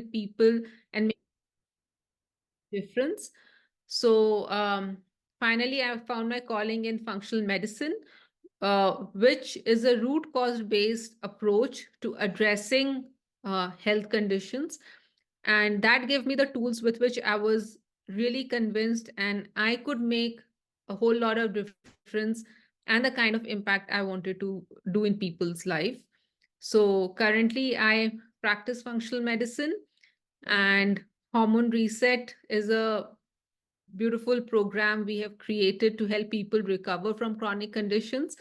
people and make a difference. So finally, I found my calling in functional medicine, which is a root cause based approach to addressing health conditions. And that gave me the tools with which I was really convinced and I could make a whole lot of difference and the kind of impact I wanted to do in people's life. So currently, I practice functional medicine, and Hormone Reset is a beautiful program we have created to help people recover from chronic conditions.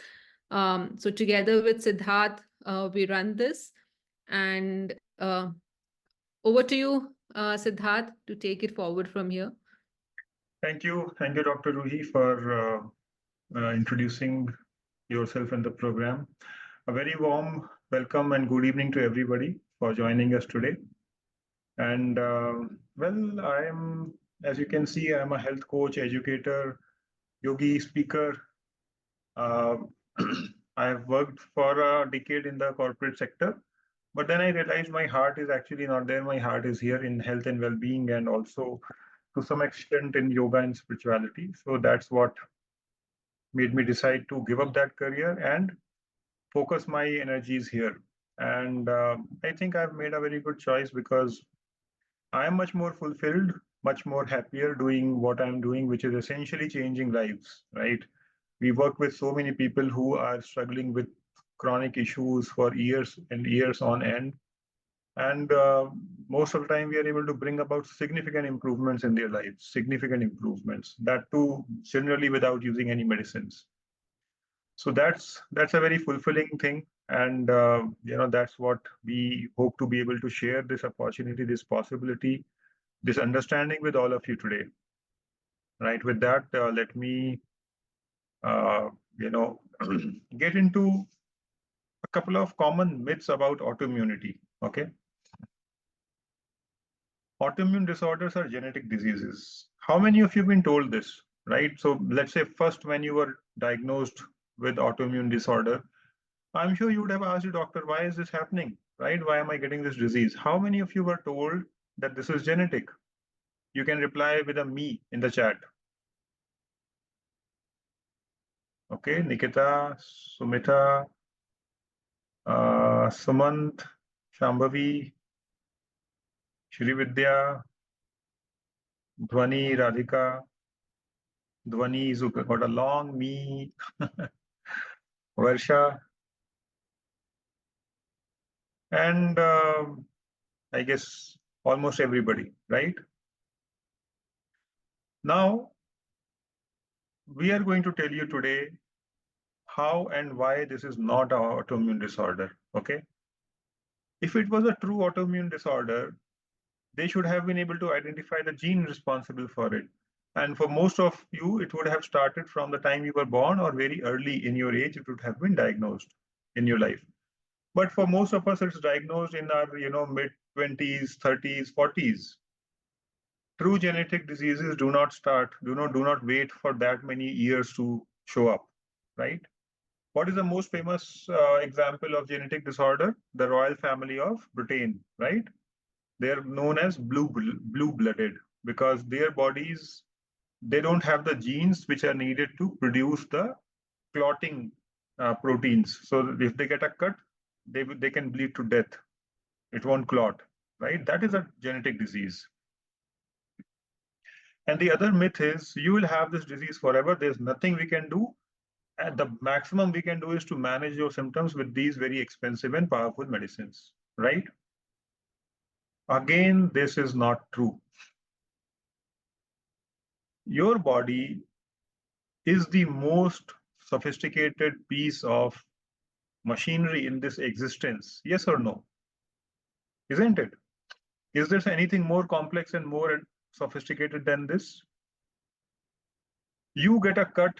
So together with Siddharth, we run this. And over to you, Siddharth, to take it forward from here. Thank you, Dr. Ruhi, for introducing yourself in the program. A very warm welcome and good evening to everybody for joining us today. And well, as you can see, I'm a health coach, educator, yogi, speaker. I have worked for a decade in the corporate sector, but then I realized my heart is actually not there. My heart is here in health and well-being, and also to some extent in yoga and spirituality. So that's what made me decide to give up that career and focus my energies here. And I think I've made a very good choice because I am much more fulfilled, much more happier doing what I'm doing, which is essentially changing lives, right? We work with so many people who are struggling with chronic issues for years and years on end. And most of the time, we are able to bring about significant improvements in their lives, significant improvements, that too, generally without using any medicines. So that's a very fulfilling thing. And that's what we hope to be able to share this opportunity, this possibility, this understanding with all of you today. Right. With that, let me uh, you know get into a couple of common myths about autoimmunity. Okay. Autoimmune disorders are genetic diseases. How many of you have been told this? Right. So let's say first when you were diagnosed with autoimmune disorder, I'm sure you would have asked your doctor, why is this happening? Right? Why am I getting this disease? How many of you were told that this is genetic? You can reply with a me in the chat. Okay, Nikita, Sumita, Sumant, Shambhavi, Shri Vidya, Dhwani, Radhika. Dhwani is got a long me. Varsha. And I guess almost everybody, right? Now, we are going to tell you today how and why this is not an autoimmune disorder, okay? If it was a true autoimmune disorder, they should have been able to identify the gene responsible for it. And for most of you, it would have started from the time you were born or very early in your age, it would have been diagnosed in your life. But for most of us, it's diagnosed in our, mid 20s, 30s, 40s. True genetic diseases do not wait for that many years to show up, right? What is the most famous example of genetic disorder? The royal family of Britain, right? They're known as blue-blooded because their bodies, they don't have the genes which are needed to produce the clotting proteins. So if they get a cut, they can bleed to death. It won't clot, right? That is a genetic disease. And the other myth is you will have this disease forever. There's nothing we can do. And the maximum we can do is to manage your symptoms with these very expensive and powerful medicines, right? Again, this is not true. Your body is the most sophisticated piece of machinery in this existence. Yes or no? Isn't it? Is there anything more complex and more sophisticated than this? You get a cut,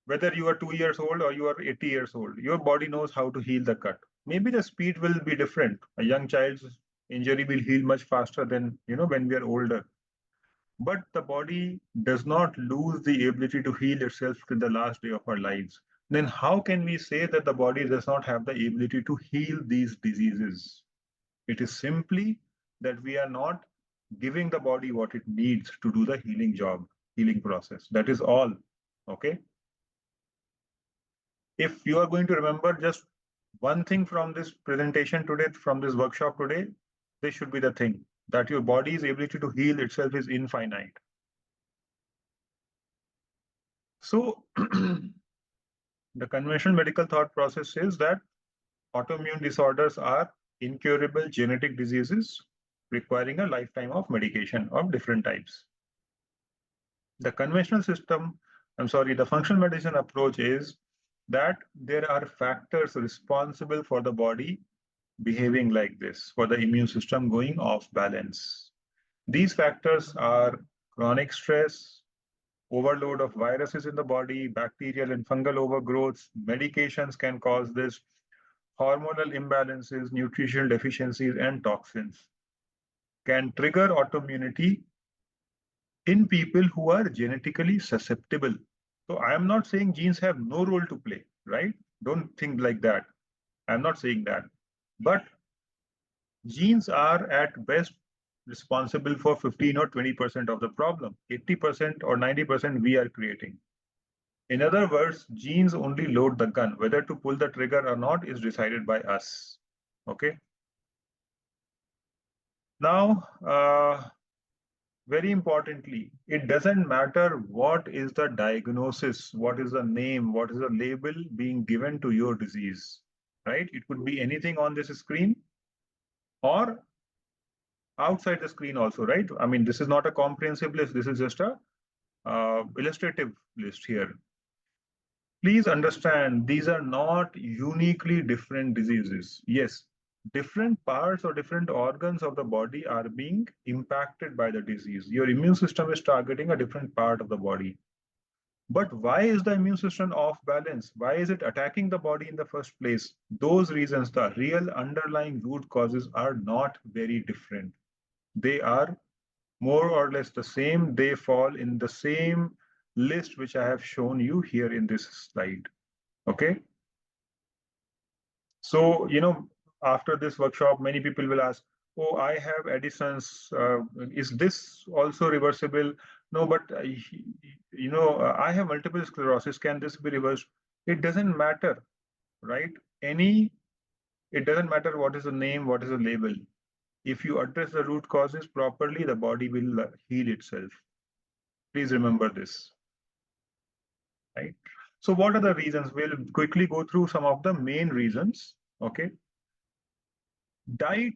whether you are 2 years old or you are 80 years old, your body knows how to heal the cut. Maybe the speed will be different. A young child's injury will heal much faster than, when we are older. But the body does not lose the ability to heal itself till the last day of our lives. Then how can we say that the body does not have the ability to heal these diseases? It is simply that we are not giving the body what it needs to do the healing job, healing process. That is all. Okay. If you are going to remember just one thing from this presentation today, from this workshop today, this should be the thing, that your body's ability to heal itself is infinite. So the conventional medical thought process says that autoimmune disorders are incurable genetic diseases requiring a lifetime of medication of different types. The conventional system, the functional medicine approach is that there are factors responsible for the body behaving like this, for the immune system going off balance. These factors are chronic stress, overload of viruses in the body, bacterial and fungal overgrowths. Medications can cause this, hormonal imbalances, nutritional deficiencies, and toxins can trigger autoimmunity in people who are genetically susceptible. So I am not saying genes have no role to play, right? Don't think like that. I'm not saying that. But genes are at best responsible for 15 or 20% of the problem. 80% or 90% we are creating. In other words, genes only load the gun. Whether to pull the trigger or not is decided by us. Okay. Now, very importantly, it doesn't matter what is the diagnosis, what is the name, what is the label being given to your disease, right? It could be anything on this screen or outside the screen also, right? I mean, this is not a comprehensive list. This is just a illustrative list here. Please understand, these are not uniquely different diseases. Yes, different parts or different organs of the body are being impacted by the disease. Your immune system is targeting a different part of the body. But why is the immune system off balance? Why is it attacking the body in the first place? Those reasons, the real underlying root causes, are not very different. They are more or less the same. They fall in the same list which I have shown you here in this slide. Okay. So, after this workshop, many people will ask, oh, I have Addison's. Is this also reversible? No, but, I have multiple sclerosis. Can this be reversed? It doesn't matter, right? It doesn't matter what is the name, what is the label. If you address the root causes properly, the body will heal itself. Please remember this, right? So what are the reasons? We'll quickly go through some of the main reasons, okay? Diet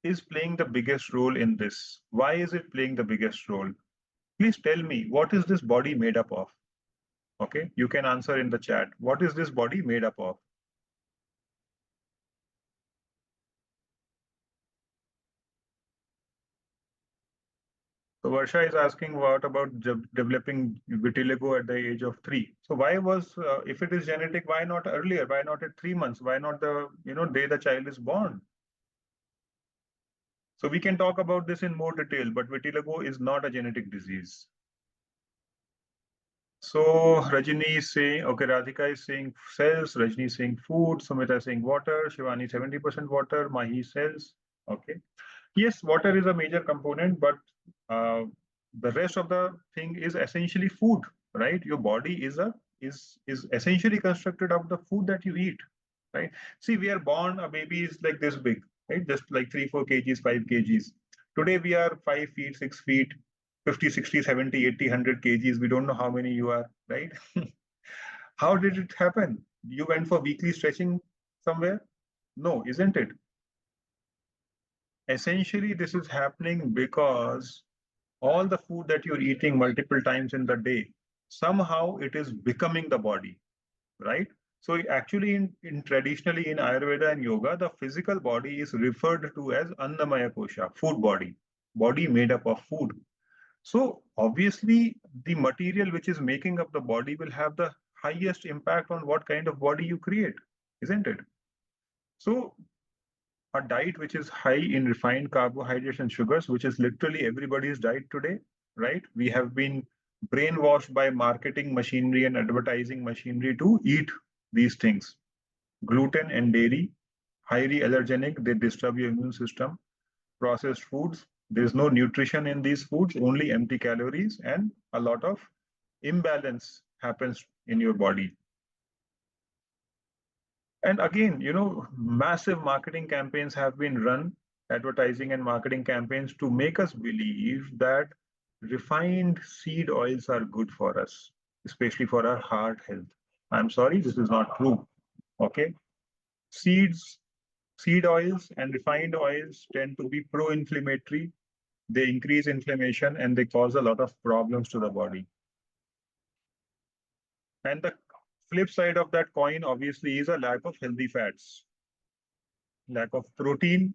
is playing the biggest role in this. Why is it playing the biggest role? Please tell me, what is this body made up of? Okay, you can answer in the chat. What is this body made up of? So Varsha is asking what about developing vitiligo at the age of 3. So why was, if it is genetic, why not earlier? Why not at 3 months? Why not the, day the child is born? So we can talk about this in more detail, but vitiligo is not a genetic disease. So Rajini is saying, okay, Radhika is saying cells, Rajini is saying food, Sumita is saying water, Shivani 70% water, Mahi cells. Okay. Yes, water is a major component, but the rest of the thing is essentially food, right? Your body is essentially constructed of the food that you eat, right? See, we are born, a baby is like this big, right? Just like 3-4 kgs, 5 kgs. Today we are 5 feet, 6 feet, 50, 60, 70, 80, 100 kgs. We don't know how many you are, right? How did it happen? You went for weekly stretching somewhere? No, isn't it? Essentially, this is happening because all the food that you're eating multiple times in the day, somehow it is becoming the body, right? So actually, in traditionally in Ayurveda and yoga, the physical body is referred to as Annamaya Kosha, food body, body made up of food. So obviously, the material which is making up the body will have the highest impact on what kind of body you create, isn't it? So a diet which is high in refined carbohydrates and sugars, which is literally everybody's diet today, right? We have been brainwashed by marketing machinery and advertising machinery to eat these things. Gluten and dairy, highly allergenic, they disturb your immune system. processed foods. There's no nutrition in these foods, only empty calories, and a lot of imbalance happens in your body. And again, massive marketing campaigns have been run, advertising and marketing campaigns to make us believe that refined seed oils are good for us, especially for our heart health. I'm sorry, this is not true. Okay. Seeds, seed oils and refined oils tend to be pro-inflammatory. They increase inflammation and they cause a lot of problems to the body. And the flip side of that coin, obviously, is a lack of healthy fats, lack of protein.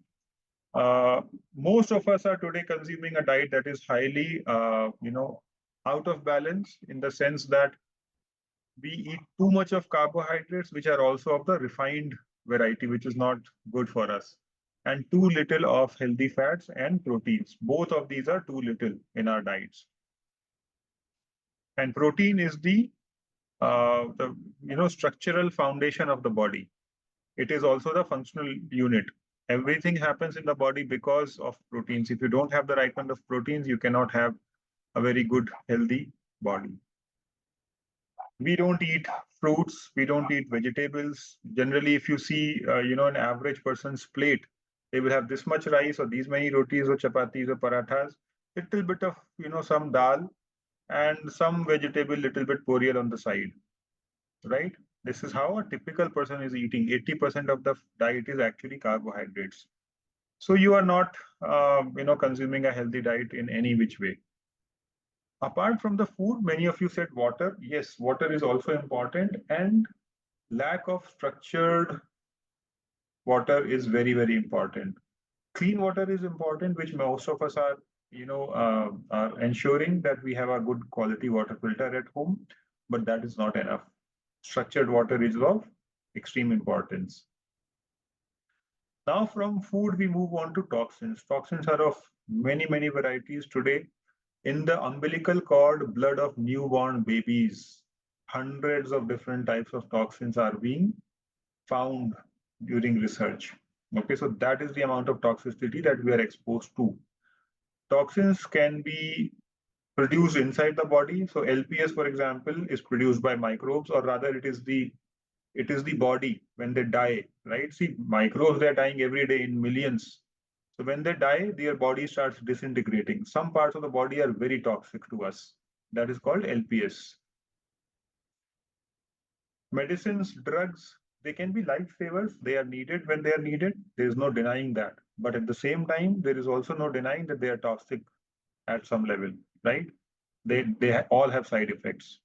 Most of us are today consuming a diet that is highly, out of balance in the sense that we eat too much of carbohydrates, which are also of the refined variety, which is not good for us, and too little of healthy fats and proteins. Both of these are too little in our diets. And protein is the structural foundation of the body. It is also the functional unit. Everything happens in the body because of proteins. If you don't have the right kind of proteins, you cannot have a very good, healthy body. We don't eat fruits, we don't eat vegetables. Generally, if you see, an average person's plate, they will have this much rice or these many rotis or chapatis or parathas, little bit of, some dal and some vegetable, little bit poriyal on the side, right? This is how a typical person is eating. 80% of the diet is actually carbohydrates. So you are not, consuming a healthy diet in any which way. Apart from the food, many of you said water. Yes, water is also important, and lack of structured water is very, very important. Clean water is important, which most of us are, are ensuring that we have a good quality water filter at home, but that is not enough. Structured water is of extreme importance. Now, from food, we move on to toxins. Toxins are of many, many varieties today. In the umbilical cord, blood of newborn babies, hundreds of different types of toxins are being found during research. Okay, so that is the amount of toxicity that we are exposed to. Toxins can be produced inside the body. So LPS, for example, is produced by microbes, or rather it is the body when they die, right? See, microbes, they're dying every day in millions. So when they die, their body starts disintegrating. Some parts of the body are very toxic to us. That is called LPS. Medicines, drugs, they can be lifesavers. They are needed when they are needed. There is no denying that. But at the same time, there is also no denying that they are toxic at some level, right? They all have side effects.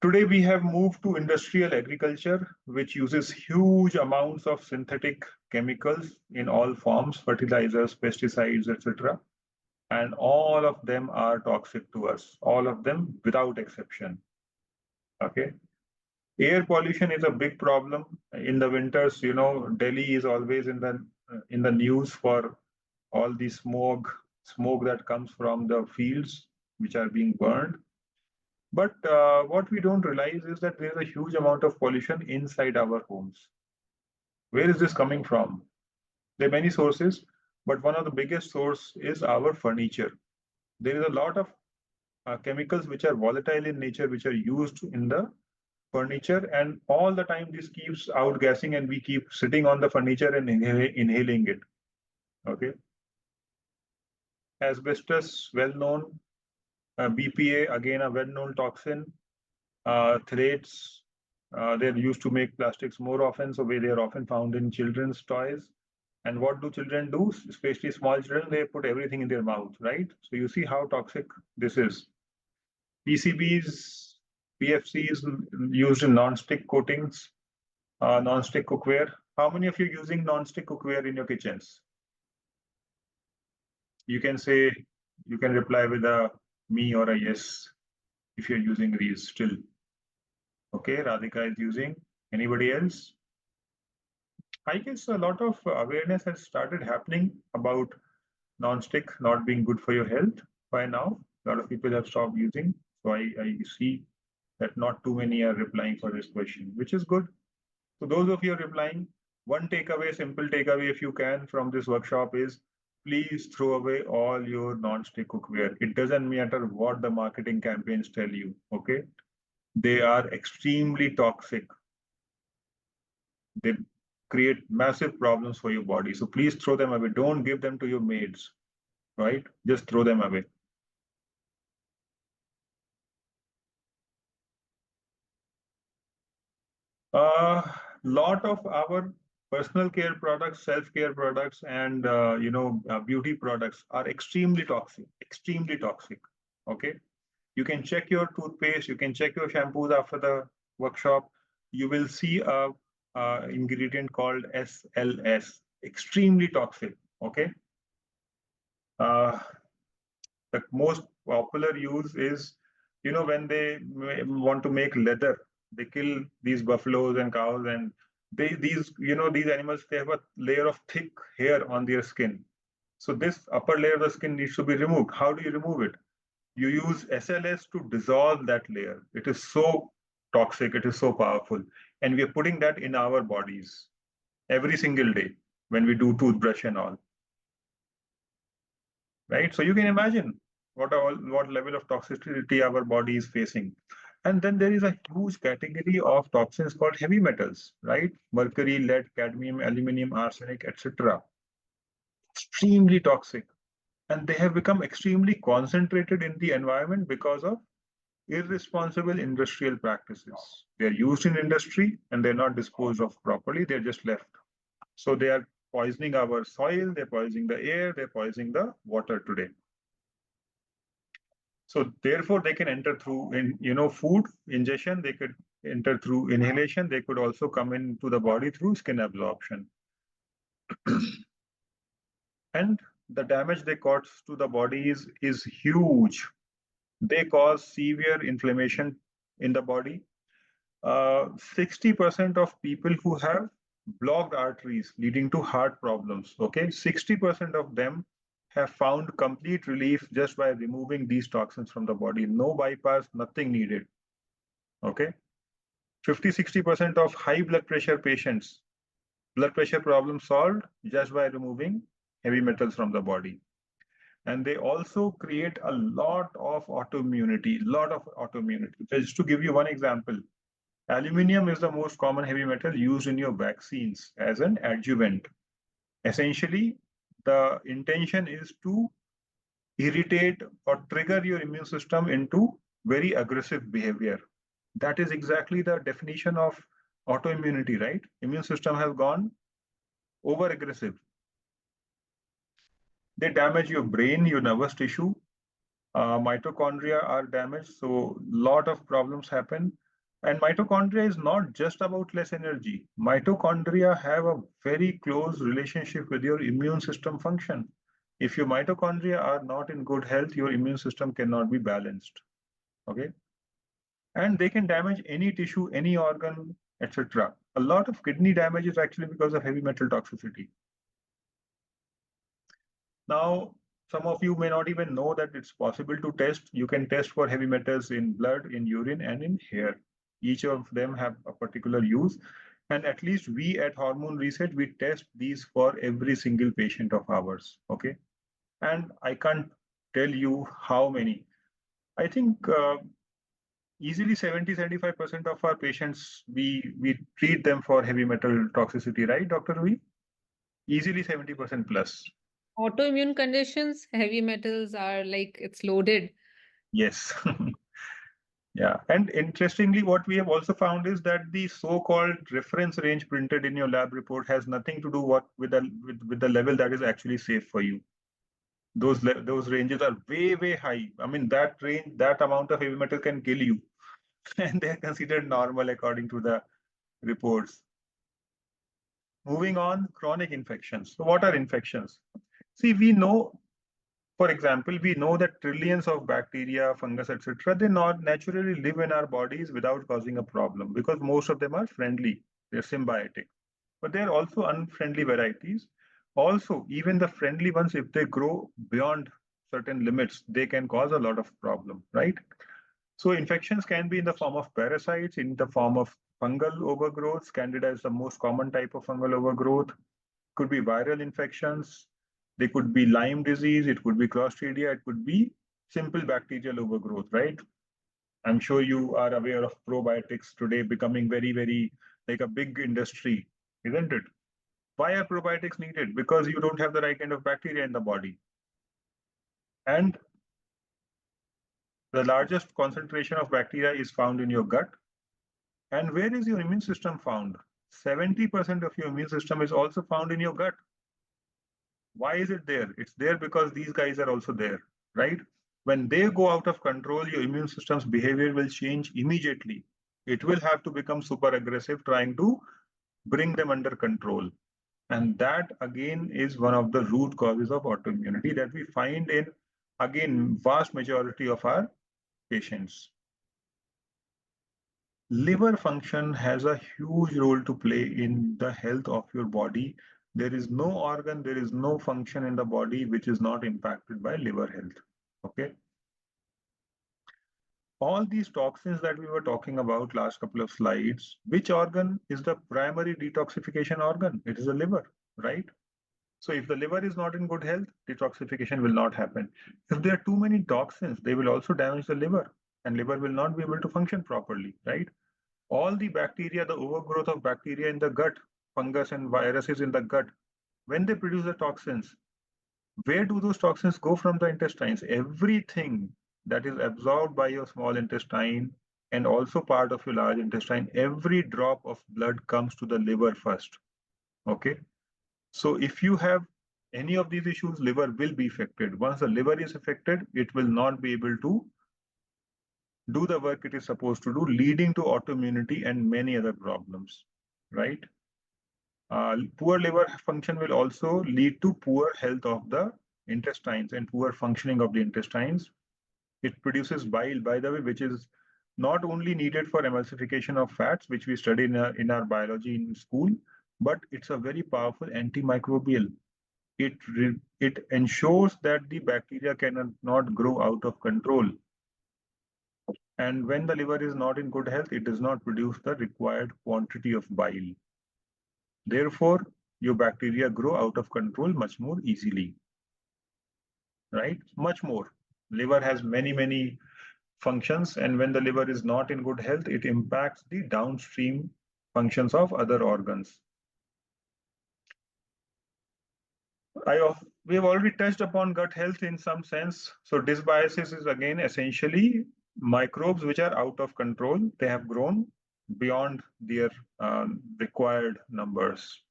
Today, we have moved to industrial agriculture, which uses huge amounts of synthetic chemicals in all forms, fertilizers, pesticides, etc. And all of them are toxic to us, all of them without exception. Okay. Air pollution is a big problem. In the winters, Delhi is always in the news for all the smoke that comes from the fields which are being burned. But what we don't realize is that there's a huge amount of pollution inside our homes. Where is this coming from? There are many sources, but one of the biggest source is our furniture. There is a lot of chemicals which are volatile in nature, which are used in the furniture, and all the time this keeps outgassing, and we keep sitting on the furniture and inhaling it. Okay. Asbestos, well known. BPA, again a well known toxin. Threads, they're used to make plastics more often, so they are often found in children's toys. And what do children do? Especially small children, they put everything in their mouth, right? So you see how toxic this is. PCBs, PFCs used in non-stick coatings, non-stick cookware. How many of you using non-stick cookware in your kitchens? You can say, you can reply with a me or a yes if you're using these still. Okay, Radhika is using. Anybody else? I guess a lot of awareness has started happening about non-stick not being good for your health by now. A lot of people have stopped using. So I see that not too many are replying for this question, which is good. So those of you are replying, one takeaway, simple takeaway, if you can, from this workshop is please throw away all your non-stick cookware. It doesn't matter what the marketing campaigns tell you, okay? They are extremely toxic. They create massive problems for your body. So please throw them away. Don't give them to your maids, right? Just throw them away. Lot of our personal care products, self-care products, and beauty products are extremely toxic. Extremely toxic. Okay, you can check your toothpaste, you can check your shampoos after the workshop. You will see a ingredient called SLS. Extremely toxic. Okay. Uh, the most popular use is, when they want to make leather, they kill these buffaloes and cows, and these animals, they have a layer of thick hair on their skin. So this upper layer of the skin needs to be removed. How do you remove it? You use SLS to dissolve that layer. It is so toxic, it is so powerful, and we are putting that in our bodies every single day when we do toothbrush and all, right? So you can imagine what level of toxicity our body is facing. And then there is a huge category of toxins called heavy metals, right? Mercury, lead, cadmium, aluminum, arsenic, etc. Extremely toxic. And they have become extremely concentrated in the environment because of irresponsible industrial practices. They're used in industry and they're not disposed of properly, they're just left. So they are poisoning our soil, they're poisoning the air, they're poisoning the water today. So therefore, they can enter through food ingestion. They could enter through inhalation. They could also come into the body through skin absorption. And the damage they cause to the body is huge. They cause severe inflammation in the body. 60% of people who have blocked arteries leading to heart problems, okay, 60% of them have found complete relief just by removing these toxins from the body. No bypass, nothing needed. Okay. 50-60% of high blood pressure patients, blood pressure problem solved just by removing heavy metals from the body. And they also create a lot of autoimmunity. Just to give you one example, aluminum is the most common heavy metal used in your vaccines as an adjuvant. Essentially, the intention is to irritate or trigger your immune system into very aggressive behavior. That is exactly the definition of autoimmunity, right? Immune system has gone over aggressive. They damage your brain, your nervous tissue. Mitochondria are damaged, so lot of problems happen. And mitochondria is not just about less energy. Mitochondria have a very close relationship with your immune system function. If your mitochondria are not in good health, your immune system cannot be balanced. Okay. And they can damage any tissue, any organ, etc. A lot of kidney damage is actually because of heavy metal toxicity. Now, some of you may not even know that it's possible to test. You can test for heavy metals in blood, in urine, and in hair. Each of them have a particular use. And at least we at Hormone Research, we test these for every single patient of ours. Okay. And I can't tell you how many. I think easily 70-75% of our patients, we treat them for heavy metal toxicity, right, Dr. Rui? Easily 70% plus. Autoimmune conditions, heavy metals are like it's loaded. Yes. Yeah. And interestingly, what we have also found is that the so-called reference range printed in your lab report has nothing to do with the level that is actually safe for you. Those ranges are way high. I mean, that amount of heavy metal can kill you, and they are considered normal according to the reports. Moving on, chronic infections. So what are infections? See, we know, for example, we know that trillions of bacteria, fungus, etc., they not naturally live in our bodies without causing a problem because most of them are friendly. They're symbiotic. But there are also unfriendly varieties. Also, even the friendly ones, if they grow beyond certain limits, they can cause a lot of problem, right? So infections can be in the form of parasites, in the form of fungal overgrowth. Candida is the most common type of fungal overgrowth. Could be viral infections. They could be Lyme disease. It could be Clostridia. It could be simple bacterial overgrowth, right? I'm sure you are aware of probiotics today becoming very, very like a big industry, isn't it? Why are probiotics needed? Because you don't have the right kind of bacteria in the body. And the largest concentration of bacteria is found in your gut. And where is your immune system found? 70% of your immune system is also found in your gut. Why is it there? It's there because these guys are also there, right? When they go out of control, your immune system's behavior will change immediately. It will have to become super aggressive, trying to bring them under control. And that again is one of the root causes of autoimmunity that we find in, again, vast majority of our patients. Liver function has a huge role to play in the health of your body. There is no organ, there is no function in the body which is not impacted by liver health. Okay. All these toxins that we were talking about last couple of slides, which organ is the primary detoxification organ? It is the liver, right? So if the liver is not in good health, detoxification will not happen. If there are too many toxins, they will also damage the liver, and liver will not be able to function properly, right? All the bacteria, the overgrowth of bacteria in the gut, fungus and viruses in the gut, when they produce the toxins, where do those toxins go from the intestines? Everything that is absorbed by your small intestine and also part of your large intestine, every drop of blood comes to the liver first. Okay. So if you have any of these issues, liver will be affected. Once the liver is affected, it will not be able to do the work it is supposed to do, leading to autoimmunity and many other problems, right? Poor liver function will also lead to poor health of the intestines and poor functioning of the intestines. It produces bile, by the way, which is not only needed for emulsification of fats, which we study in our biology in school, but it's a very powerful antimicrobial. It ensures that the bacteria cannot grow out of control. And when the liver is not in good health, it does not produce the required quantity of bile. Therefore, your bacteria grow out of control much more easily, right? Much more. Liver has many, many functions, and when the liver is not in good health, it impacts the downstream functions of other organs. We have already touched upon gut health in some sense. So dysbiosis is again essentially microbes which are out of control. They have grown beyond their required numbers.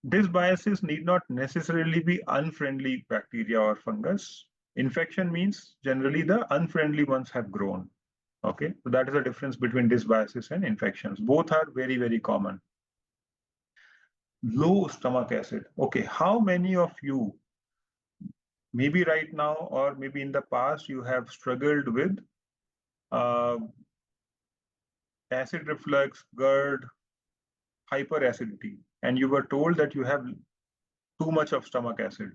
Dysbiosis need not necessarily be unfriendly bacteria or fungus. Infection means generally the unfriendly ones have grown. Okay, so that is the difference between dysbiosis and infections. Both are very, very common. Low stomach acid. Okay, how many of you, maybe right now or maybe in the past, you have struggled with uh, acid reflux, GERD, hyperacidity, and you were told that you have too much of stomach acid,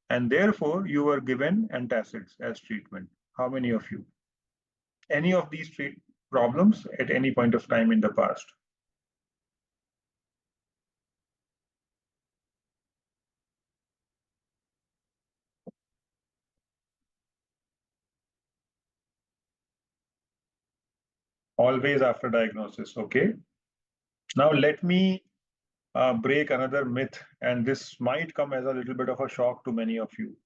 and therefore you were given antacids as treatment? How many of you? Any of these problems at any point of time in the past? Always after diagnosis. Okay. Now let me break another myth, and this might come as a little bit of a shock to many of you.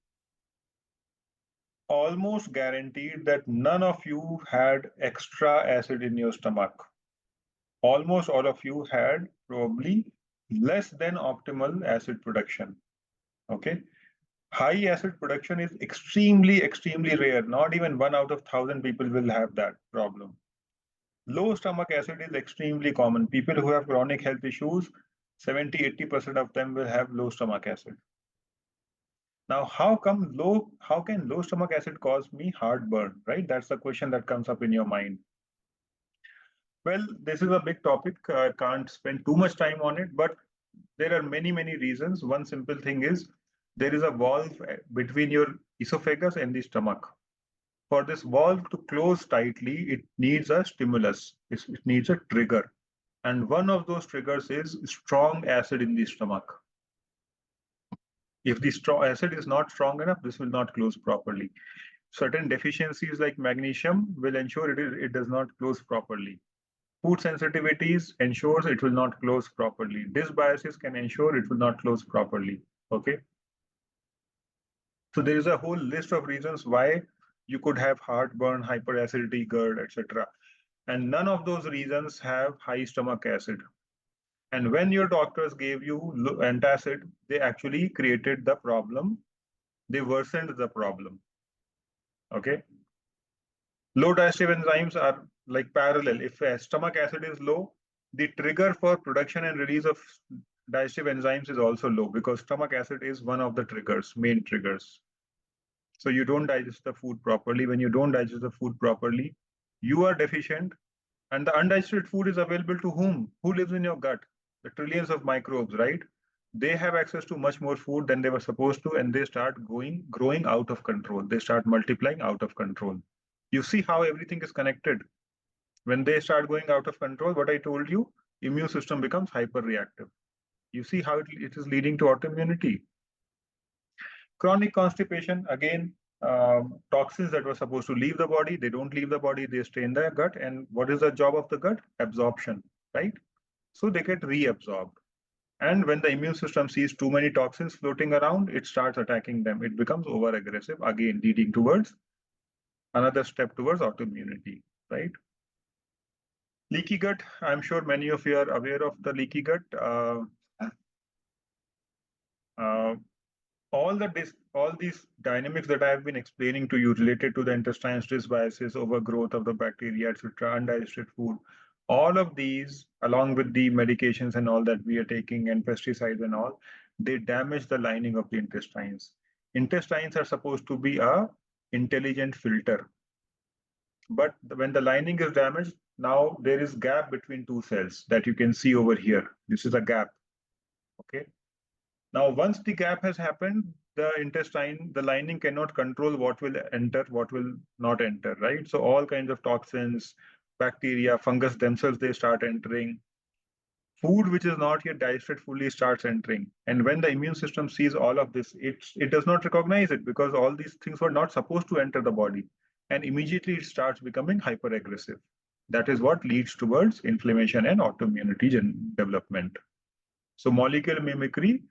Almost guaranteed that none of you had extra acid in your stomach. Almost all of you had probably less than optimal acid production. Okay. High acid production is extremely, extremely rare. Not even 1 out of 1,000 people will have that problem. Low stomach acid is extremely common. People who have chronic health issues, 70-80% of them will have low stomach acid. Now, how can low stomach acid cause me heartburn, right? That's the question that comes up in your mind. Well, this is a big topic. I can't spend too much time on it, but there are many, many reasons. One simple thing is there is a valve between your esophagus and the stomach. For this valve to close tightly, it needs a stimulus. It needs a trigger. And one of those triggers is strong acid in the stomach. If the acid is not strong enough, this will not close properly. Certain deficiencies like magnesium will ensure it does not close properly. Food sensitivities ensures it will not close properly. Disbiosis can ensure it will not close properly. Okay. So there is a whole list of reasons why you could have heartburn, hyperacidity, GERD, etc. And none of those reasons have high stomach acid. And when your doctors gave you antacid, they actually created the problem. They worsened the problem. Okay. Low digestive enzymes are like parallel. If stomach acid is low, the trigger for production and release of digestive enzymes is also low because stomach acid is one of the triggers, main triggers. So you don't digest the food properly. When you don't digest the food properly, you are deficient. And the undigested food is available to whom? Who lives in your gut? The trillions of microbes, right? They have access to much more food than they were supposed to, and they start growing out of control. They start multiplying out of control. You see how everything is connected. When they start going out of control, what I told you, immune system becomes hyperreactive. You see how it is leading to autoimmunity. Chronic constipation, again, toxins that were supposed to leave the body, they don't leave the body, they stay in the gut. And what is the job of the gut? Absorption, right? So they get reabsorbed. And when the immune system sees too many toxins floating around, it starts attacking them. It becomes over aggressive, again, leading towards another step towards autoimmunity, right? Leaky gut, I'm sure many of you are aware of the leaky gut. Uh, all these dynamics that I have been explaining to you related to the intestine dysbiosis, overgrowth of the bacteria, etc., undigested food, all of these, along with the medications and all that we are taking and pesticides and all, they damage the lining of the intestines. Intestines are supposed to be a intelligent filter. But when the lining is damaged, now there is gap between two cells that you can see over here. This is a gap. Okay. Now, once the gap has happened, the intestine, the lining cannot control what will enter, what will not enter, right? So all kinds of toxins, bacteria, fungus themselves, they start entering. Food which is not yet digested fully starts entering. And when the immune system sees all of this, it does not recognize it because all these things were not supposed to enter the body. And immediately it starts becoming hyper-aggressive. That is what leads towards inflammation and autoimmunity development. So molecular mimicry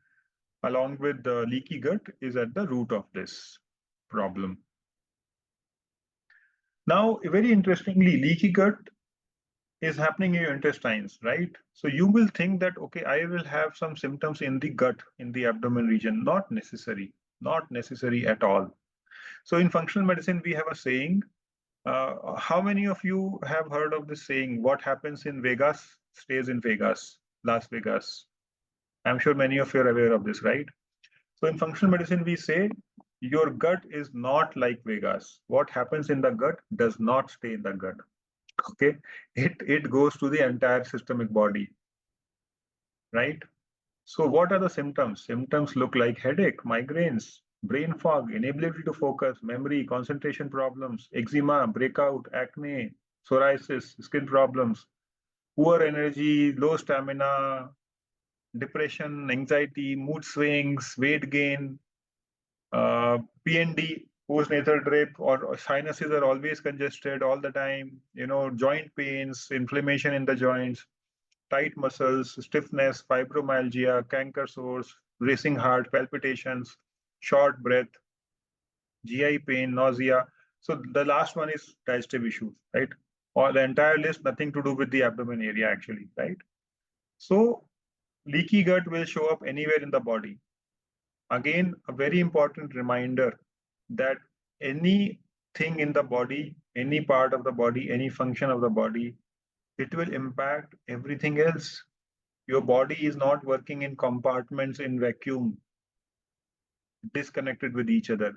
along with the leaky gut is at the root of this problem. Now, very interestingly, leaky gut is happening in your intestines, right? So you will think that, okay, I will have some symptoms in the gut, in the abdomen region. Not necessary, not necessary at all. So in functional medicine, we have a saying. How many of you have heard of this saying? What happens in Vegas stays in Vegas, Las Vegas. I'm sure many of you are aware of this, right? So in functional medicine, we say your gut is not like Vegas. What happens in the gut does not stay in the gut. Okay, it goes to the entire systemic body, right? So what are the symptoms? Symptoms look like headache, migraines, brain fog, inability to focus, memory, concentration problems, eczema, breakout, acne, psoriasis, skin problems, poor energy, low stamina, depression, anxiety, mood swings, weight gain, PND, postnatal drip, or sinuses are always congested all the time, joint pains, inflammation in the joints, tight muscles, stiffness, fibromyalgia, canker sores, racing heart, palpitations, short breath, GI pain, nausea. So the last one is digestive issues, right? Or the entire list, nothing to do with the abdomen area actually, right? So leaky gut will show up anywhere in the body. Again, a very important reminder that anything in the body, any part of the body, any function of the body, it will impact everything else. Your body is not working in compartments in vacuum, disconnected with each other.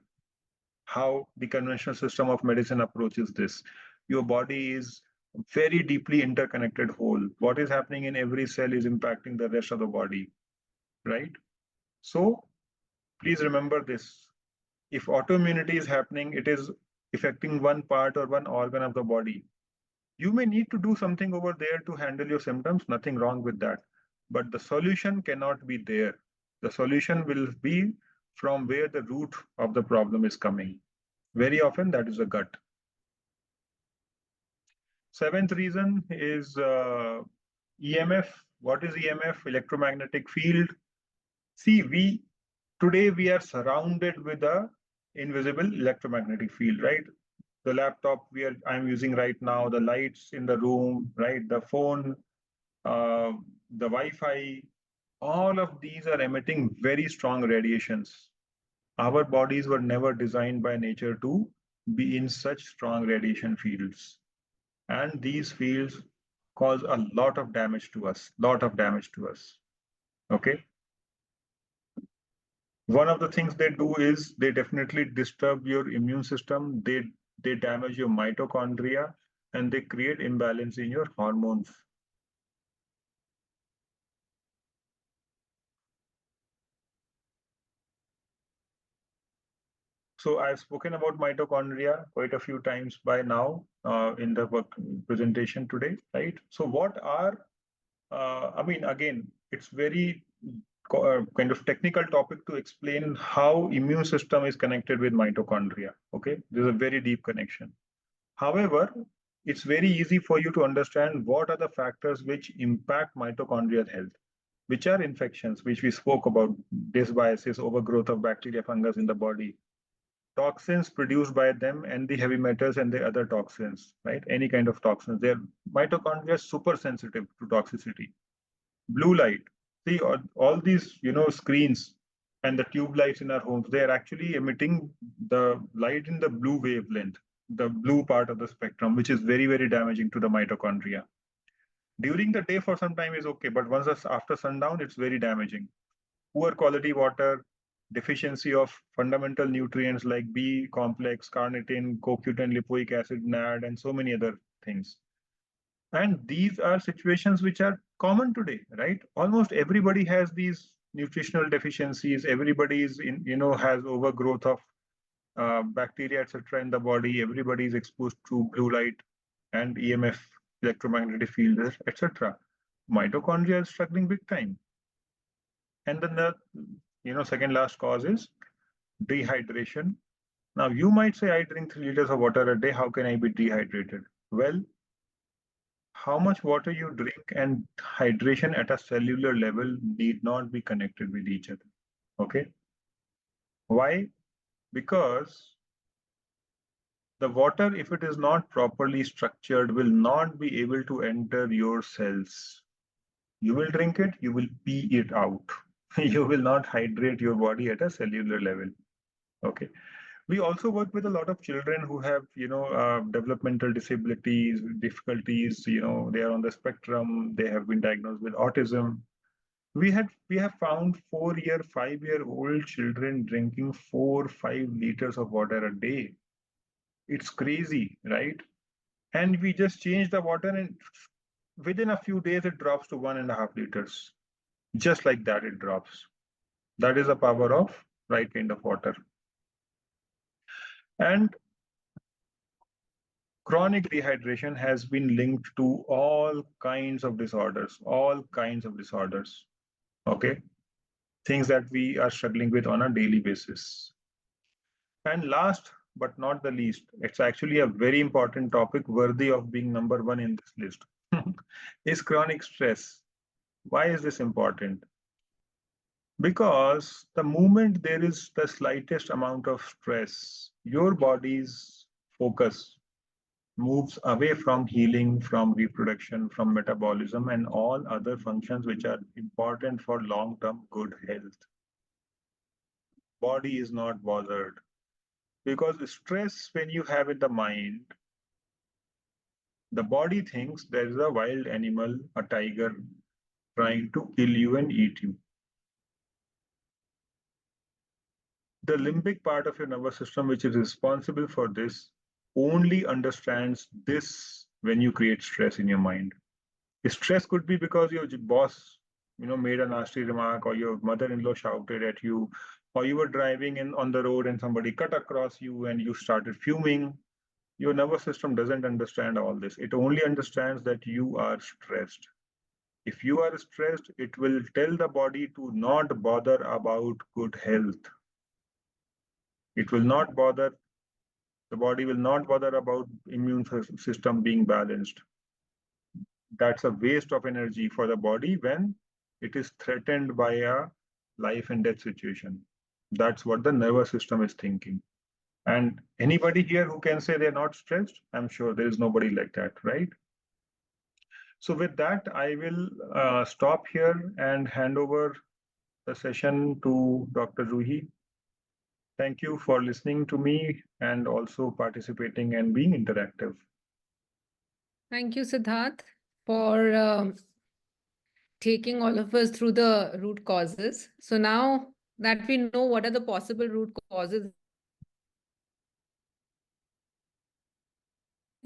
How the conventional system of medicine approaches this. Your body is very deeply interconnected whole. What is happening in every cell is impacting the rest of the body, right? So please remember this. If autoimmunity is happening, it is affecting one part or one organ of the body. You may need to do something over there to handle your symptoms, nothing wrong with that. But the solution cannot be there. The solution will be from where the root of the problem is coming. Very often, that is the gut. Seventh reason is EMF. What is EMF? Electromagnetic field. See, today we are surrounded with a invisible electromagnetic field, right? The laptop I'm using right now, the lights in the room, right? The phone, the Wi-Fi, all of these are emitting very strong radiations. Our bodies were never designed by nature to be in such strong radiation fields. And these fields cause a lot of damage to us, Okay. One of the things they do is they definitely disturb your immune system. They damage your mitochondria and they create imbalance in your hormones. So I've spoken about mitochondria quite a few times by now in the presentation today, right? So what are, I mean, again, it's very kind of technical topic to explain how immune system is connected with mitochondria. Okay, there's a very deep connection. However, it's very easy for you to understand what are the factors which impact mitochondrial health, which are infections, which we spoke about, dysbiosis, overgrowth of bacteria, fungus in the body, toxins produced by them, and the heavy metals and the other toxins, right? Any kind of toxins. Their mitochondria is super sensitive to toxicity. Blue light. See, all these, screens and the tube lights in our homes, they are actually emitting the light in the blue wavelength, the blue part of the spectrum, which is very, very damaging to the mitochondria. During the day for some time is okay, but once after sundown, it's very damaging. Poor quality water, deficiency of fundamental nutrients like B complex, carnitine, CoQ10, lipoic acid, NAD, and so many other things. And these are situations which are common today, right? Almost everybody has these nutritional deficiencies. Everybody is has overgrowth of bacteria, etc. in the body. Everybody is exposed to blue light and EMF, electromagnetic fields, etc. Mitochondria is struggling big time. And then the second last cause is dehydration. Now you might say, I drink 3 liters of water a day. How can I be dehydrated? Well, how much water you drink and hydration at a cellular level need not be connected with each other. Okay. Why? Because the water, if it is not properly structured, will not be able to enter your cells. You will drink it, you will pee it out. You will not hydrate your body at a cellular level. Okay. We also work with a lot of children who have, developmental disabilities, difficulties. They are on the spectrum. They have been diagnosed with autism. We have found 4-year, 5-year-old children drinking 4-5 liters of water a day. It's crazy, right? And we just change the water, and within a few days, it drops to 1.5 liters. Just like that, it drops. That is the power of right kind of water. And chronic dehydration has been linked to all kinds of disorders, Okay. Things that we are struggling with on a daily basis. And last but not the least, it's actually a very important topic worthy of being number one in this list, is chronic stress. Why is this important? Because the moment there is the slightest amount of stress, your body's focus moves away from healing, from reproduction, from metabolism, and all other functions which are important for long-term good health. Body is not bothered. Because stress, when you have in the mind, the body thinks there is a wild animal, a tiger, trying to kill you and eat you. The limbic part of your nervous system, which is responsible for this, only understands this when you create stress in your mind. Stress could be because your boss, made a nasty remark, or your mother-in-law shouted at you, or you were driving on the road and somebody cut across you and you started fuming. Your nervous system doesn't understand all this. It only understands that you are stressed. If you are stressed, it will tell the body to not bother about good health. It will not bother, the body will not bother about immune system being balanced. That's a waste of energy for the body when it is threatened by a life and death situation. That's what the nervous system is thinking. And anybody here who can say they're not stressed, I'm sure there is nobody like that, right? So with that, I will stop here and hand over the session to Dr. Ruhi. Thank you for listening to me and also participating and being interactive. Thank you, Siddharth, for taking all of us through the root causes. So now that we know what are the possible root causes,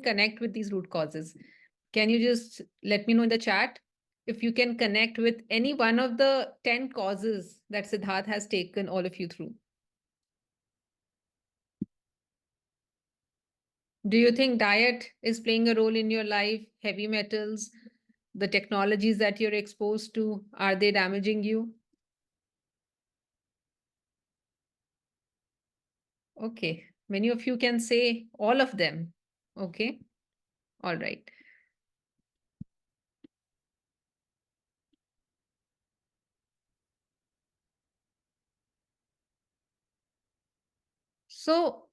connect with these root causes. Can you just let me know in the chat if you can connect with any one of the 10 causes that Siddharth has taken all of you through? Do you think diet is playing a role in your life? Heavy metals, the technologies that you're exposed to, are they damaging you? Okay, many of you can say all of them. Okay, all right. So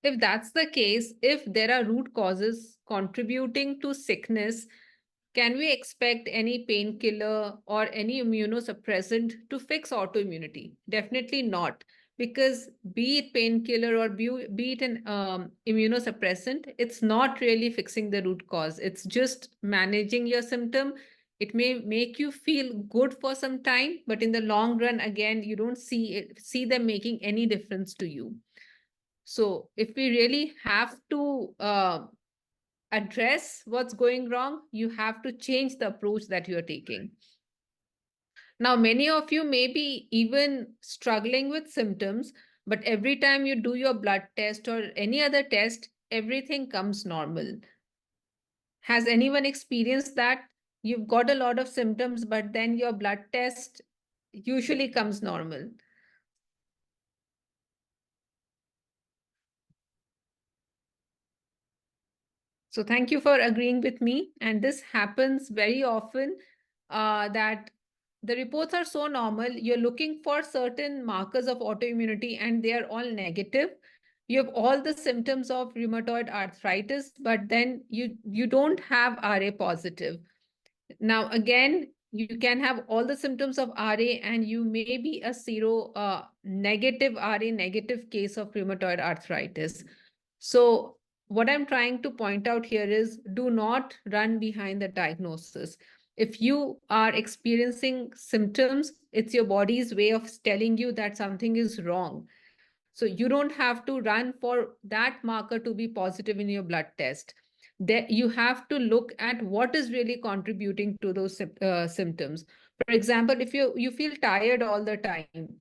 if that's the case, if there are root causes contributing to sickness, can we expect any painkiller or any immunosuppressant to fix autoimmunity? Definitely not. Because be it painkiller or be it an immunosuppressant, it's not really fixing the root cause. It's just managing your symptom. It may make you feel good for some time, but in the long run, again, you don't see them making any difference to you. So if we really have to address what's going wrong, you have to change the approach that you're taking. Now, many of you may be even struggling with symptoms, but every time you do your blood test or any other test, everything comes normal. Has anyone experienced that? You've got a lot of symptoms, but then your blood test usually comes normal. So thank you for agreeing with me. And this happens very often that the reports are so normal. You're looking for certain markers of autoimmunity and they are all negative. You have all the symptoms of rheumatoid arthritis, but then you don't have RA positive. Now, again, you can have all the symptoms of RA and you may be a negative RA negative case of rheumatoid arthritis. So what I'm trying to point out here is do not run behind the diagnosis. If you are experiencing symptoms, it's your body's way of telling you that something is wrong. So you don't have to run for that marker to be positive in your blood test. That you have to look at what is really contributing to those symptoms. For example, if you feel tired all the time,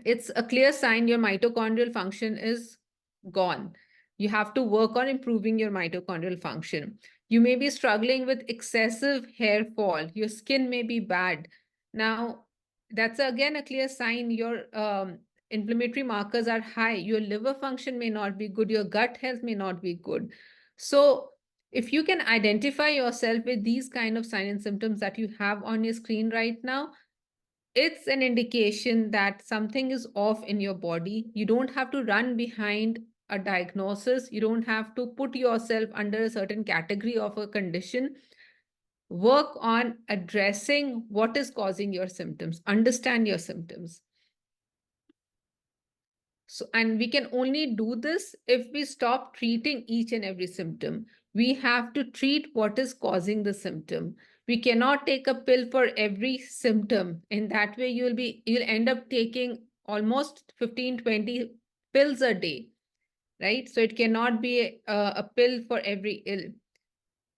it's a clear sign your mitochondrial function is gone. You have to work on improving your mitochondrial function. You may be struggling with excessive hair fall. Your skin may be bad. Now, that's again a clear sign your inflammatory markers are high. Your liver function may not be good. Your gut health may not be good. So, if you can identify yourself with these kind of signs and symptoms that you have on your screen right now, it's an indication that something is off in your body. You don't have to run behind a diagnosis. You don't have to put yourself under a certain category of a condition. Work on addressing what is causing your symptoms. Understand your symptoms. So, and we can only do this if we stop treating each and every symptom. We have to treat what is causing the symptom. We cannot take a pill for every symptom. In that way, you'll end up taking almost 15, 20 pills a day, right? So it cannot be a pill for every ill.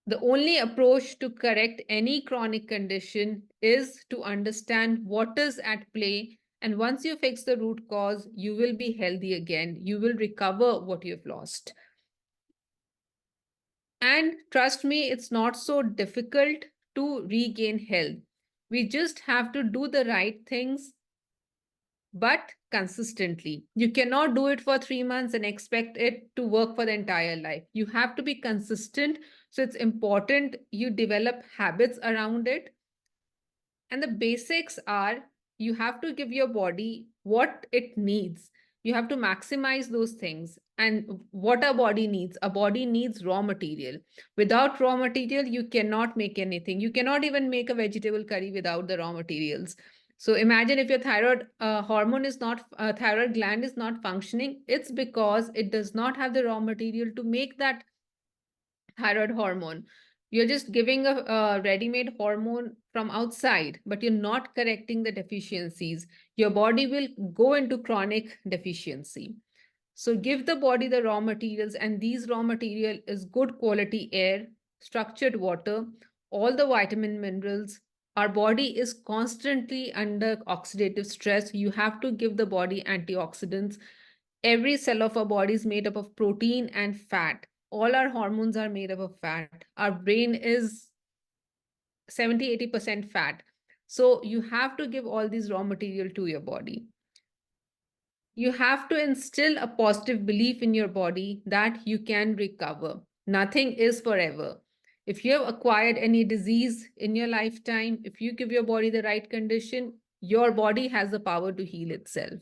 The only approach to correct any chronic condition is to understand what is at play. And once you fix the root cause, you will be healthy again. You will recover what you've lost. And trust me, it's not so difficult to regain health. We just have to do the right things, but consistently. You cannot do it for 3 months and expect it to work for the entire life. You have to be consistent. So it's important you develop habits around it. And the basics are you have to give your body what it needs. You have to maximize those things. And what a body needs raw material. Without raw material, you cannot make anything. You cannot even make a vegetable curry without the raw materials. So imagine if your thyroid hormone is not, thyroid gland is not functioning, it's because it does not have the raw material to make that thyroid hormone. You're just giving a ready-made hormone from outside, but you're not correcting the deficiencies. Your body will go into chronic deficiency. So give the body the raw materials, and these raw material is good quality air, structured water, all the vitamin minerals. Our body is constantly under oxidative stress. You have to give the body antioxidants. Every cell of our body is made up of protein and fat. All our hormones are made up of fat. Our brain is 70-80% fat. So you have to give all these raw material to your body. You have to instill a positive belief in your body that you can recover. Nothing is forever. If you have acquired any disease in your lifetime, if you give your body the right condition, your body has the power to heal itself.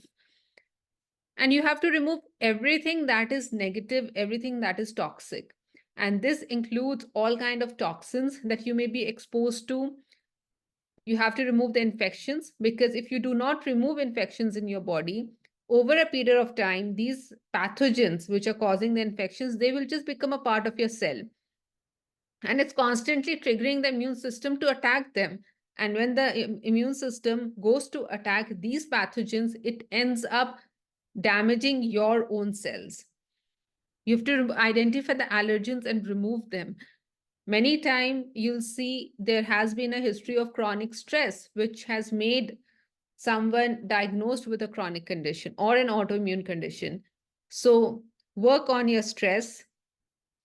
And you have to remove everything that is negative, everything that is toxic. And this includes all kind of toxins that you may be exposed to. You have to remove the infections, because if you do not remove infections in your body, over a period of time, these pathogens which are causing the infections, they will just become a part of your cell. And it's constantly triggering the immune system to attack them. And when the immune system goes to attack these pathogens, it ends up damaging your own cells. You have to identify the allergens and remove them. Many times you'll see there has been a history of chronic stress, which has made someone diagnosed with a chronic condition or an autoimmune condition. So work on your stress.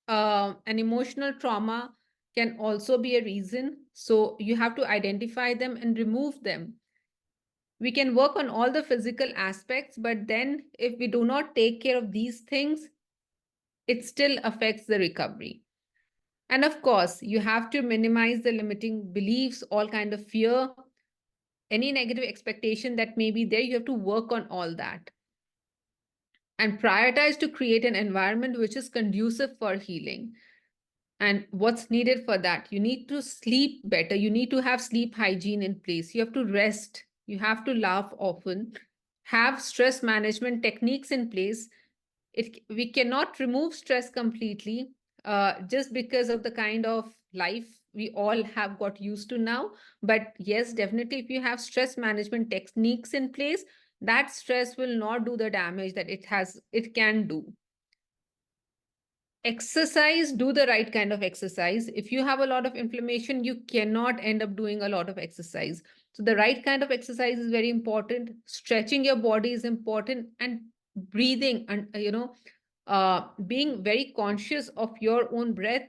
An emotional trauma can also be a reason. So you have to identify them and remove them. We can work on all the physical aspects, but then if we do not take care of these things, it still affects the recovery. And of course, you have to minimize the limiting beliefs, all kind of fear, any negative expectation that may be there. You have to work on all that and prioritize to create an environment which is conducive for healing. And what's needed for that? You need to sleep better. You need to have sleep hygiene in place. You have to rest. You have to laugh often. Have stress management techniques in place. We cannot remove stress completely just because of the kind of life we all have got used to now. But yes, definitely, if you have stress management techniques in place, that stress will not do the damage that it can do. Exercise, do the right kind of exercise. If you have a lot of inflammation, you cannot end up doing a lot of exercise. So the right kind of exercise is very important. Stretching your body is important, and breathing and being very conscious of your own breath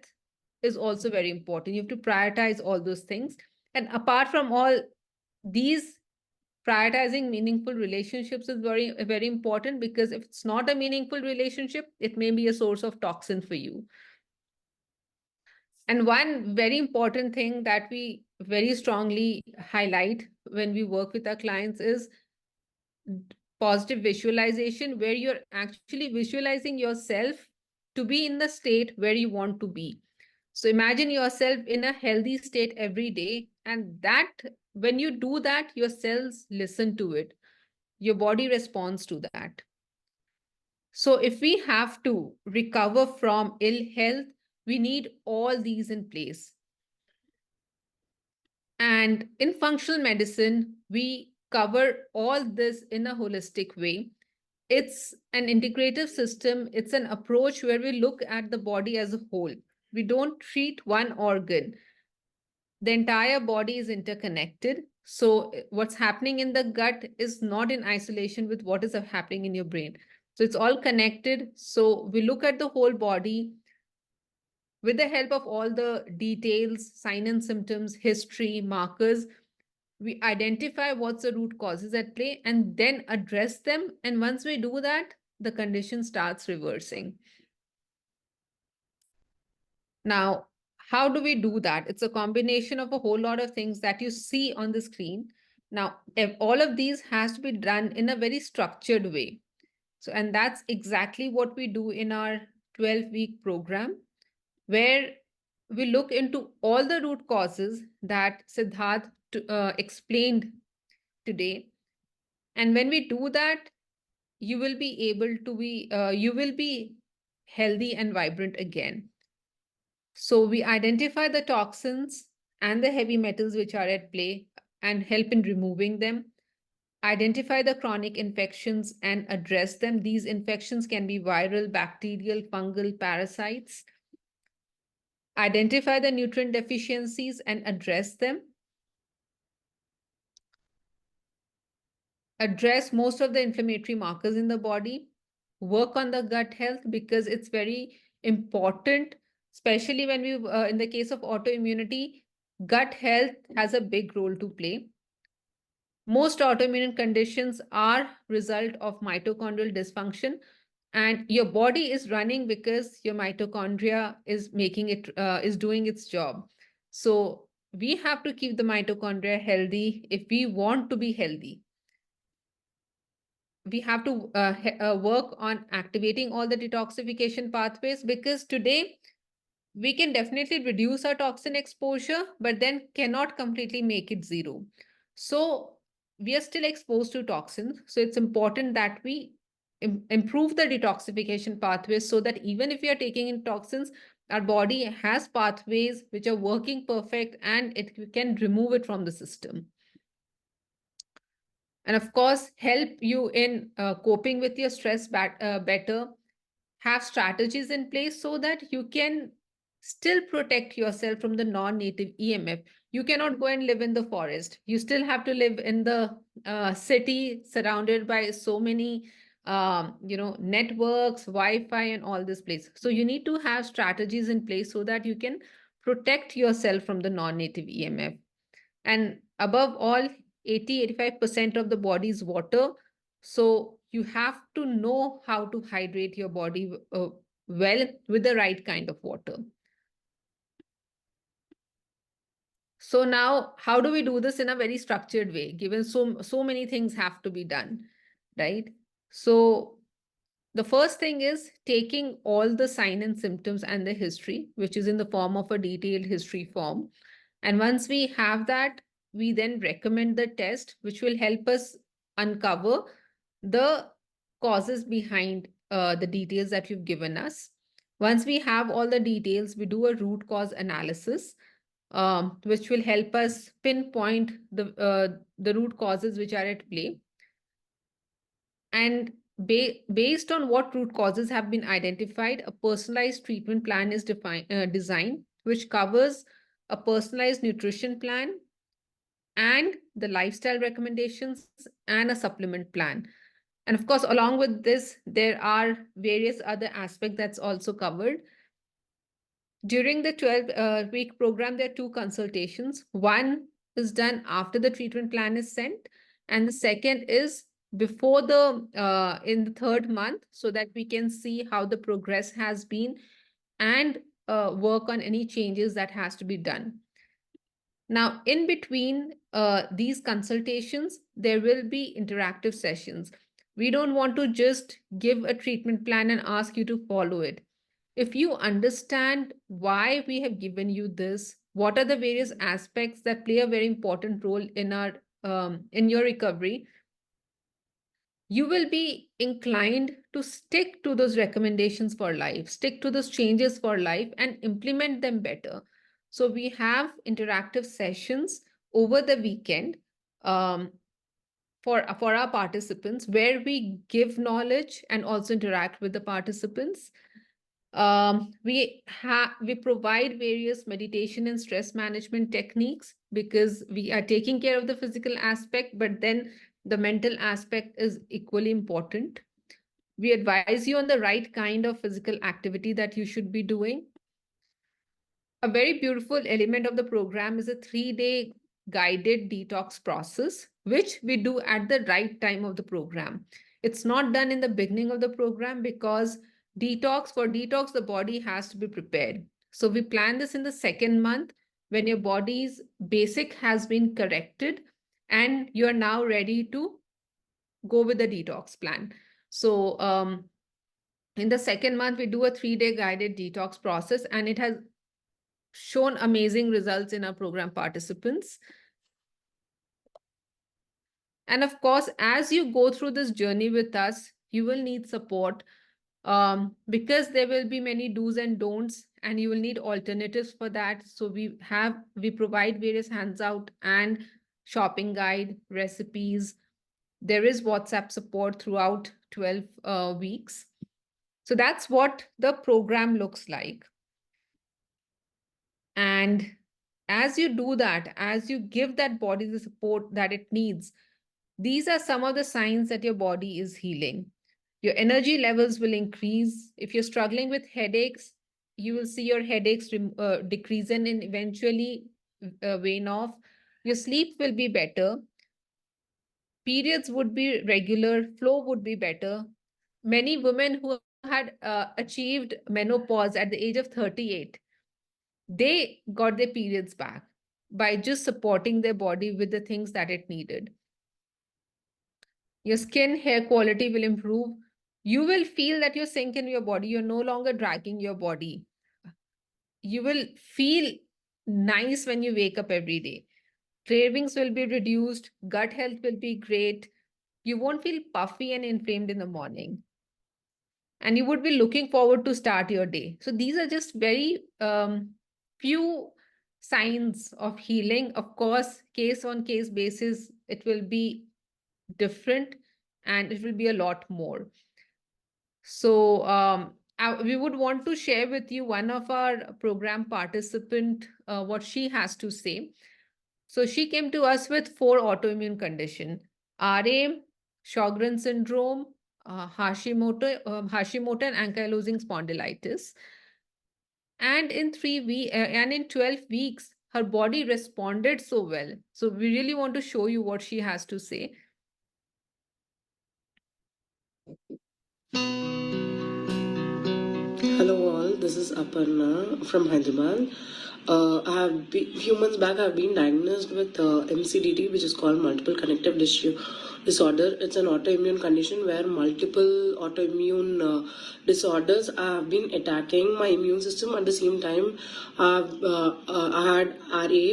is also very important. You have to prioritize all those things. And apart from all these, prioritizing meaningful relationships is very, very important, because if it's not a meaningful relationship, it may be a source of toxin for you. And one very important thing that we very strongly highlight when we work with our clients is positive visualization, where you're actually visualizing yourself to be in the state where you want to be. So imagine yourself in a healthy state every day, and that when you do that, your cells listen to it. Your body responds to that. So if we have to recover from ill health, we need all these in place. And in functional medicine, we cover all this in a holistic way. It's an integrative system. It's an approach where we look at the body as a whole. we don't treat one organ. The entire body is interconnected. So what's happening in the gut is not in isolation with what is happening in your brain. So it's all connected. So we look at the whole body with the help of all the details, sign and symptoms, history, markers. We identify what's the root causes at play and then address them. And once we do that, the condition starts reversing. Now, how do we do that? It's a combination of a whole lot of things that you see on the screen. Now, if all of these has to be done in a very structured way. So, and that's exactly what we do in our 12-week program, where we look into all the root causes that Siddharth explained today. And when we do that, you will be able to you will be healthy and vibrant again. So we identify the toxins and the heavy metals which are at play and help in removing them. Identify the chronic infections and address them. These infections can be viral, bacterial, fungal, parasites. Identify the nutrient deficiencies and address them. Address most of the inflammatory markers in the body. Work on the gut health because it's very important, especially when we, in the case of autoimmunity, gut health has a big role to play. Most autoimmune conditions are result of mitochondrial dysfunction, and your body is running because your mitochondria is making it is doing its job. So we have to keep the mitochondria healthy if we want to be healthy. We have to work on activating all the detoxification pathways, because today we can definitely reduce our toxin exposure, but then cannot completely make it zero. So we are still exposed to toxins. So it's important that we improve the detoxification pathways so that even if we are taking in toxins, our body has pathways which are working perfect and it can remove it from the system. And of course, help you in coping with your stress better. Have strategies in place so that you can still protect yourself from the non-native EMF. You cannot go and live in the forest. You still have to live in the city surrounded by so many networks, Wi-Fi and all this place. So you need to have strategies in place so that you can protect yourself from the non-native EMF. And above all, 80-85% of the body is water. So you have to know how to hydrate your body well with the right kind of water. So now, how do we do this in a very structured way, given so many things have to be done, right? So the first thing is taking all the sign and symptoms and the history, which is in the form of a detailed history form. And once we have that, we then recommend the test, which will help us uncover the causes behind the details that you've given us. Once we have all the details, we do a root cause analysis, which will help us pinpoint the root causes which are at play. And based on what root causes have been identified, a personalized treatment plan is designed, which covers a personalized nutrition plan and the lifestyle recommendations and a supplement plan. And of course, along with this, there are various other aspects that's also covered. During the 12-week program, there are 2 consultations. One is done after the treatment plan is sent, and the second is before in the 3rd month, so that we can see how the progress has been and work on any changes that has to be done. Now, in between these consultations, there will be interactive sessions. We don't want to just give a treatment plan and ask you to follow it. If you understand why we have given you this, what are the various aspects that play a very important role in your recovery, you will be inclined to stick to those recommendations for life, stick to those changes for life and implement them better. So we have interactive sessions over the weekend for our participants, where we give knowledge and also interact with the participants. We provide various meditation and stress management techniques because we are taking care of the physical aspect, but then the mental aspect is equally important. We advise you on the right kind of physical activity that you should be doing. A very beautiful element of the program is a 3-day guided detox process, which we do at the right time of the program. It's not done in the beginning of the program because for detox, the body has to be prepared. So we plan this in the second month when your body's basic has been corrected and you're now ready to go with the detox plan. So in the second month, we do a 3-day guided detox process, and it has shown amazing results in our program participants. And of course, as you go through this journey with us, you will need support because there will be many do's and don'ts, and you will need alternatives for that. So we provide various hands out and shopping guide, recipes. There is WhatsApp support throughout 12 weeks. So that's what the program looks like. And as you do that, as you give that body the support that it needs, these are some of the signs that your body is healing. Your energy levels will increase. If you're struggling with headaches, you will see your headaches decreasing and eventually wane off. Your sleep will be better. Periods would be regular. Flow would be better. Many women who had achieved menopause at the age of 38, they got their periods back by just supporting their body with the things that it needed. Your skin, hair quality will improve. You will feel that you're sinking your body. You're no longer dragging your body. You will feel nice when you wake up every day. Cravings will be reduced. Gut health will be great. You won't feel puffy and inflamed in the morning. And you would be looking forward to start your day. So these are just very few signs of healing. Of course, case on case basis, it will be different and it will be a lot more. So we would want to share with you one of our program participant, what she has to say. So she came to us with 4 autoimmune condition: RA, Sjogren syndrome, Hashimoto and ankylosing spondylitis. And in 12 weeks, her body responded so well. So we really want to show you what she has to say. Hello all, this is Aparna from Hyderabad. Few months back I've been diagnosed with MCDD, which is called multiple connective tissue disorder. It's an autoimmune condition where multiple autoimmune disorders have been attacking my immune system. At the same time, I had RA,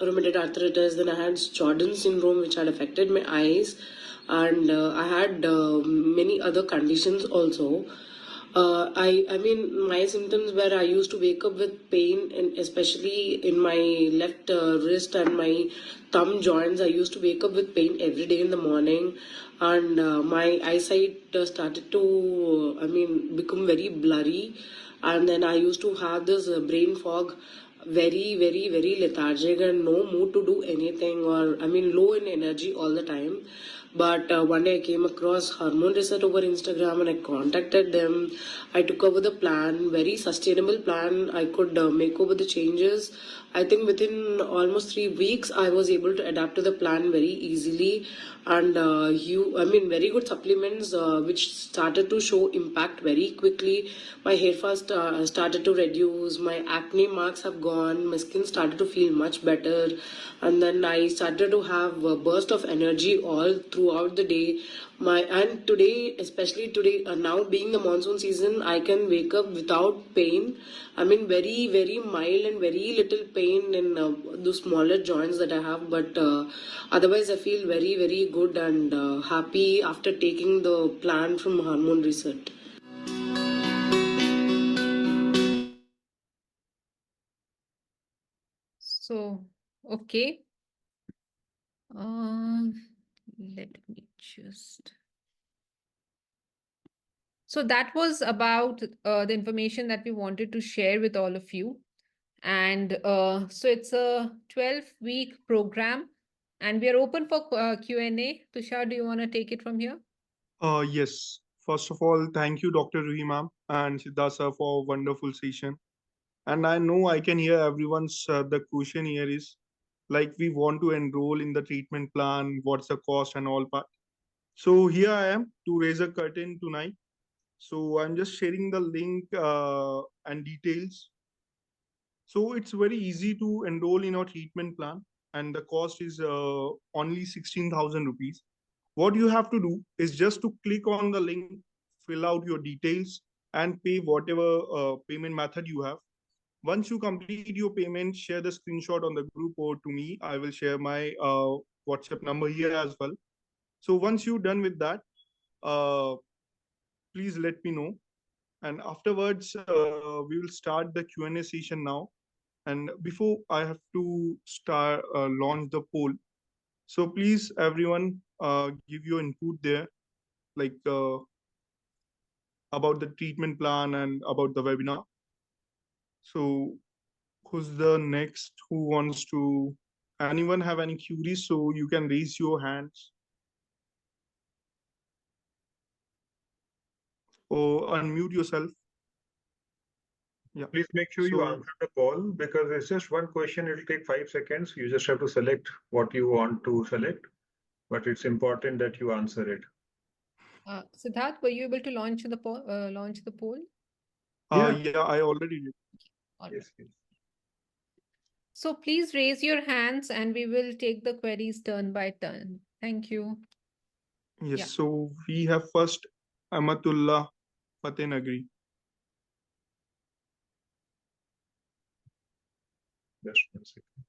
rheumatoid arthritis, then I had Sjogren syndrome, which had affected my eyes, and I had many other conditions also. I mean, my symptoms were I used to wake up with pain, and especially in my left wrist and my thumb joints. I used to wake up with pain every day in the morning, and my eyesight started to, become very blurry. And then I used to have this brain fog, very, very, very lethargic, and no mood to do anything, or low in energy all the time. But one day I came across Hormone Research over Instagram and I contacted them. I took over the plan, very sustainable plan. I could make over the changes. I think within almost 3 weeks, I was able to adapt to the plan very easily. And very good supplements which started to show impact very quickly. My hair fall started to reduce. My acne marks have gone. My skin started to feel much better. And then I started to have a burst of energy all throughout the day. And today, especially today, now being the monsoon season, I can wake up without pain. Very, very mild and very little pain in the smaller joints that I have. But otherwise, I feel very, very good and happy after taking the plan from Hormone Research. So, okay. Let me just. So that was about the information that we wanted to share with all of you. And so it's a 12-week program, and we are open for Q&A. Tushar, do you want to take it from here? Yes. First of all, thank you, Dr. Ruhi ma'am and Siddha sir for a wonderful session. And I know I can hear everyone's the question here is like we want to enroll in the treatment plan, what's the cost and all part. So here I am to raise a curtain tonight. So I'm just sharing the link and details. So it's very easy to enroll in our treatment plan, and the cost is only 16,000 rupees. What you have to do is just to click on the link, fill out your details, and pay whatever payment method you have. Once you complete your payment, share the screenshot on the group or to me. I will share my WhatsApp number here as well. So once you're done with that, please let me know. And afterwards, we will start the Q&A session now. And before I have to start launch the poll. So please, everyone, give your input there, like about the treatment plan and about the webinar. So who's the next who wants to, anyone have any queries? So you can raise your hands or unmute yourself. Yeah. Please make sure you answer the poll, because it's just one question. It'll take 5 seconds. You just have to select what you want to select, but it's important that you answer it. Siddharth, were you able to launch the poll? Yeah, I already did. All Yes, right. yes. So please raise your hands and we will take the queries turn by turn. Thank you. Yes, Yeah. so we have first Amatullah Fatenagri. Just 1 second.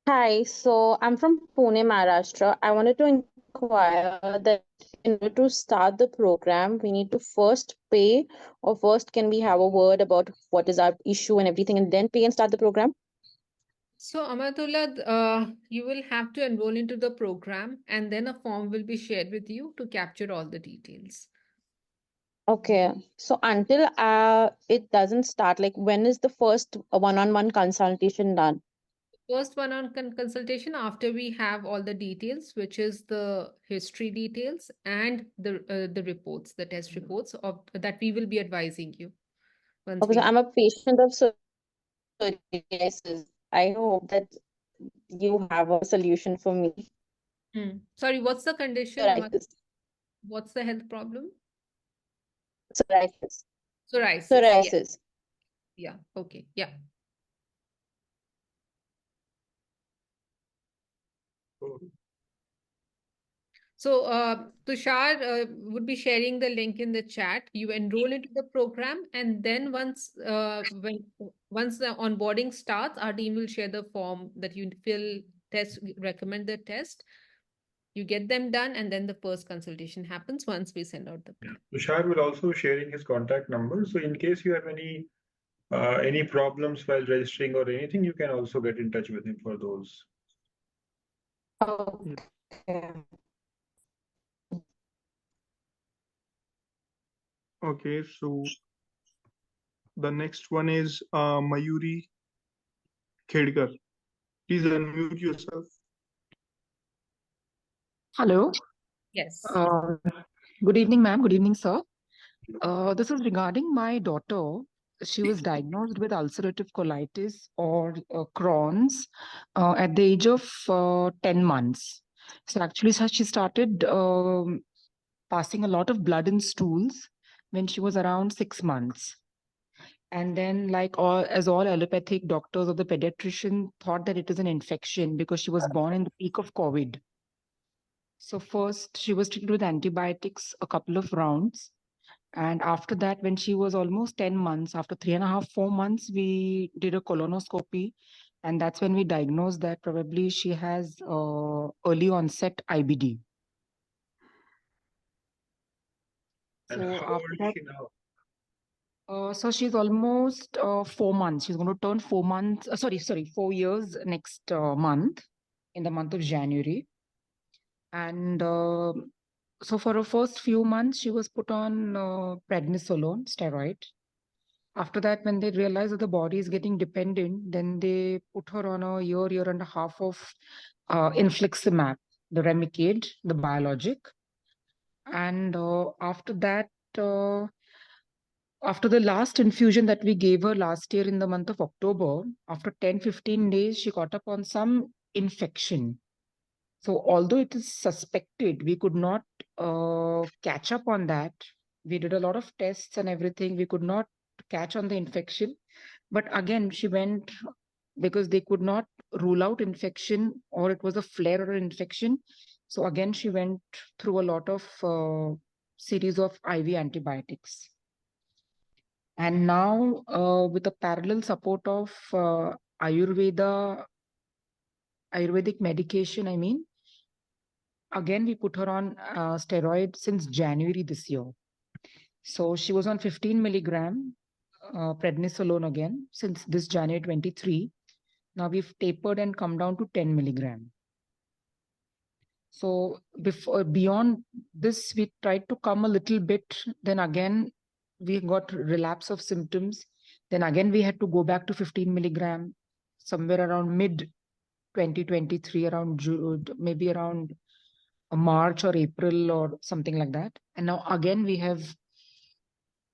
Hi, so I'm from Pune, Maharashtra. I wanted to inquire that in order to start the program, we need to first pay, or first can we have a word about what is our issue and everything, and then pay and start the program? So Amatullah, you will have to enroll into the program, and then a form will be shared with you to capture all the details. Okay, so until it doesn't start, like when is the first one-on-one consultation done? First one-on-one consultation after we have all the details, which is the history details and the reports, the test reports of that we will be advising you. Once Okay, we so I'm a patient of psoriasis. I hope that you have a solution for me. Sorry, what's the condition? Psoriasis. What's the health problem? Psoriasis. Psoriasis. Psoriasis. Yeah. Okay. Yeah. So Tushar would be sharing the link in the chat. You enroll into the program, and then once the onboarding starts, our team will share the form that you fill, test, recommend the test. You get them done, and then the first consultation happens once we send out the plan. Tushar will also sharing his contact number. So in case you have any problems while registering or anything, you can also get in touch with him for those. Okay. Okay, so the next one is Mayuri Khedkar. Please unmute yourself. Hello. Yes. Good evening, ma'am. Good evening, sir. This is regarding my daughter. She was diagnosed with ulcerative colitis or Crohn's at the age of 10 months. So actually, she started passing a lot of blood in stools when she was around 6 months. And then, like all allopathic doctors or the pediatrician thought that it is an infection because she was born in the peak of COVID. So first, she was treated with antibiotics a couple of rounds. And after that, when she was almost 10 months, after 3.5, 4 months, we did a colonoscopy. And that's when we diagnosed that probably she has early onset IBD. And So how after old is that, she now? so she's almost 4 months. She's going to turn 4 months. 4 years next month, in the month of January. And So for her first few months, she was put on prednisolone steroid. After that, when they realized that the body is getting dependent, then they put her on a year and a half of infliximab, the Remicade, the biologic. And after that, after the last infusion that we gave her last year in the month of October, after 10-15 days, she got up on some infection. So although it is suspected, we could not catch up on that. We did a lot of tests and everything. We could not catch on the infection. But again, she went because they could not rule out infection, or it was a flare or infection. So again, she went through a lot of series of IV antibiotics. And now, with the parallel support of Ayurvedic medication, I mean, again, we put her on steroid since January this year. So she was on 15 milligram prednisolone again since this January 23. Now we've tapered and come down to 10 milligram. So beyond this, we tried to come a little bit. Then again, we got relapse of symptoms. Then again, we had to go back to 15 milligram somewhere around mid 2023, around June, maybe around March or April or something like that. And now again, we have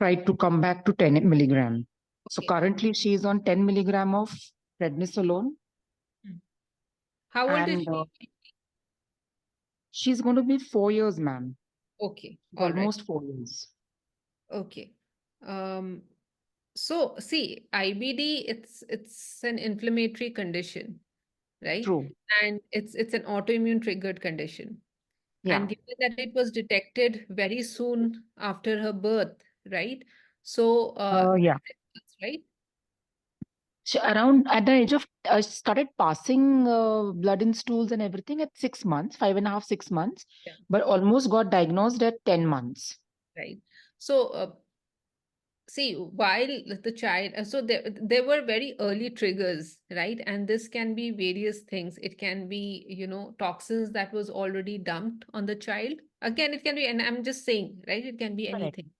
tried to come back to 10 milligram. So Okay. currently she is on 10 milligram of prednisolone. How old is And she? she's going to be 4 years, ma'am. Okay. All right. Almost 4 years. Okay. So see, IBD, it's an inflammatory condition, right? True. And it's an autoimmune triggered condition. Yeah. And given that it was detected very soon after her birth, right? So Yeah. right? She around at the age of started passing blood in stools and everything at 6 months, 5.5, 6 months, Yeah. but almost got diagnosed at 10 months. Right. So see, while the child, so there were very early triggers, right? And this can be various things. It can be, toxins that was already dumped on the child. Again, it can be, and I'm just saying, right? It can be Correct. anything.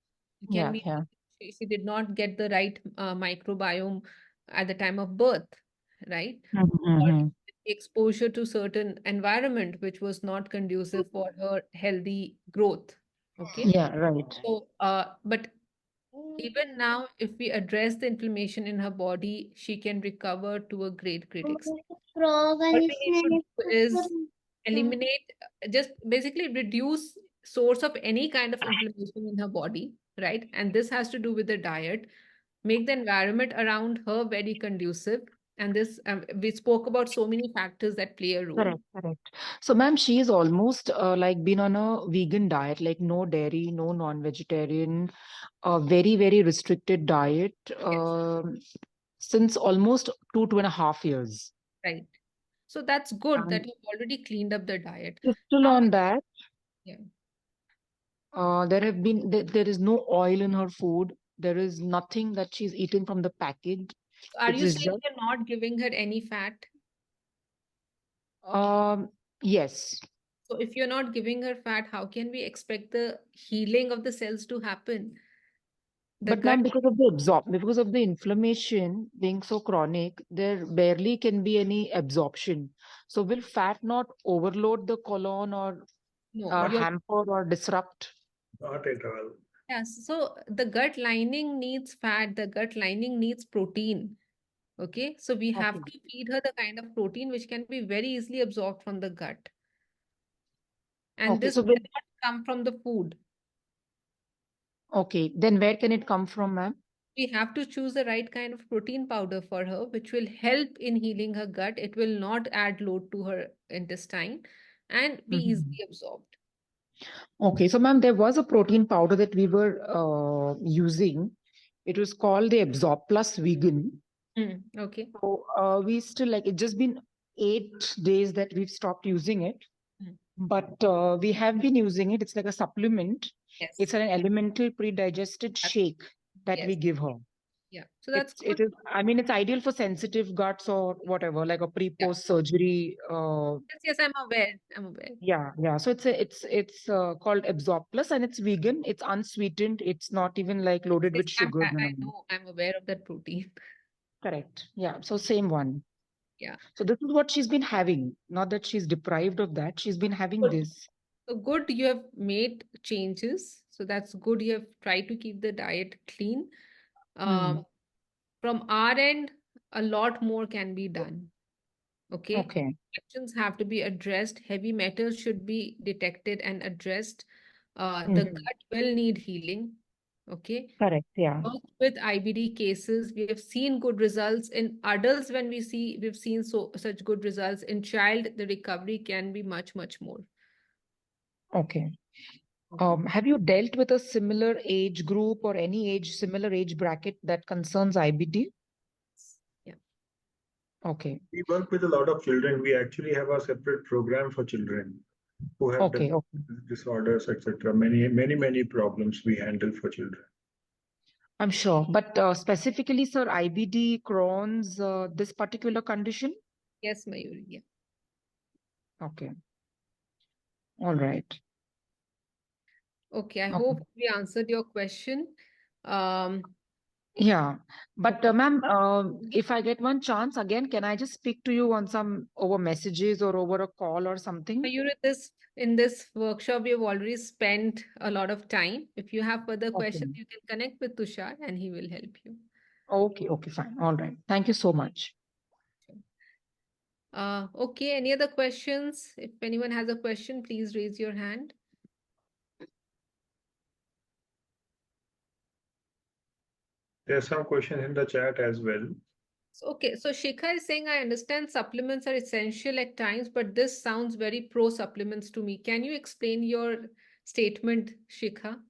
It Yeah, can be yeah. she did not get the right microbiome at the time of birth, right? Or Mm-hmm. exposure to certain environment which was not conducive for her healthy growth. Okay. Yeah, right. So, but even now, if we address the inflammation in her body, she can recover to a great extent. What we need to do is eliminate, just basically reduce source of any kind of inflammation in her body, right? And this has to do with the diet. Make the environment around her very conducive. And this, we spoke about so many factors that play a role. Correct, correct. So, ma'am, she is almost like been on a vegan diet, like no dairy, no non-vegetarian, a very, very restricted diet since almost 2.5 years. Right. So that's good And that you've already cleaned up the diet. she's still on that. Yeah. There is no oil in her food. There is nothing that she's eaten from the package. Are It you is saying just you're not giving her any fat? yes. So if you're not giving her fat, how can we expect the healing of the cells to happen? The But gut, ma'am, because of the inflammation being so chronic, there barely can be any absorption. So will fat not overload the colon or no, you're hamper or disrupt? Not at all. yes. So the gut lining needs fat, the gut lining needs protein. Okay, so we have Okay. to feed her the kind of protein which can be very easily absorbed from the gut. And Okay. this So cannot come from the food. okay, then where can it come from, ma'am? We have to choose the right kind of protein powder for her, which will help in healing her gut. It will not add load to her intestine and be Mhm. easily absorbed. Okay, so ma'am, there was a protein powder that we were using. It was called the Absorb Plus Vegan. Okay. So we still like it's just been 8 days that we've stopped using it, but we have been using it. It's like a supplement. Yes. It's an elemental pre-digested shake that we Yes. give her. Yeah. So that's It good. is, I mean, it's ideal for sensitive guts or whatever, like a pre-post surgery. Yes, I'm aware. I'm aware. Yeah. So it's called Absorb Plus, and it's vegan. It's unsweetened. It's not even like loaded with sugars and I all. know. I'm aware of that protein. Correct. Yeah. So same one. Yeah. So this is what she's been having. Not that she's deprived of that. She's been having Good. this. So good, you have made changes. So that's good. You have tried to keep the diet clean. From our end, a lot more can be done. Okay. Okay. Infections have to be addressed. Heavy metals should be detected and addressed. The Mhm. gut will need healing. Okay. Correct. Yeah. With IBD cases, we have seen good results in adults. When we've seen such good results in child, the recovery can be much, much more. Okay. Okay. Have you dealt with a similar age group or any similar age bracket that concerns IBD? Yeah. Okay. We work with a lot of children. We actually have a separate program for children who have Okay. disorders, etc. Many problems we handle for children. I'm sure. But specifically, sir, IBD, Crohn's, this particular condition? Yes, Mayuri. Yeah. Okay. All right. Okay. I Okay. hope we answered your question. Yeah. But Okay. ma'am, if I get one chance again, can I just speak to you on some over messages or over a call or something? Mayuri, in this workshop, we have already spent a lot of time. If you have further questions, you can connect with Tushar and he will help you. Okay. Okay. Fine. All right. Thank you so much. Okay. Any other questions? If anyone has a question, please raise your hand. There's some questions in the chat as well. Okay, so Shikha is saying, I understand supplements are essential at times, but this sounds very pro supplements to me. Can you explain your statement, Shikha?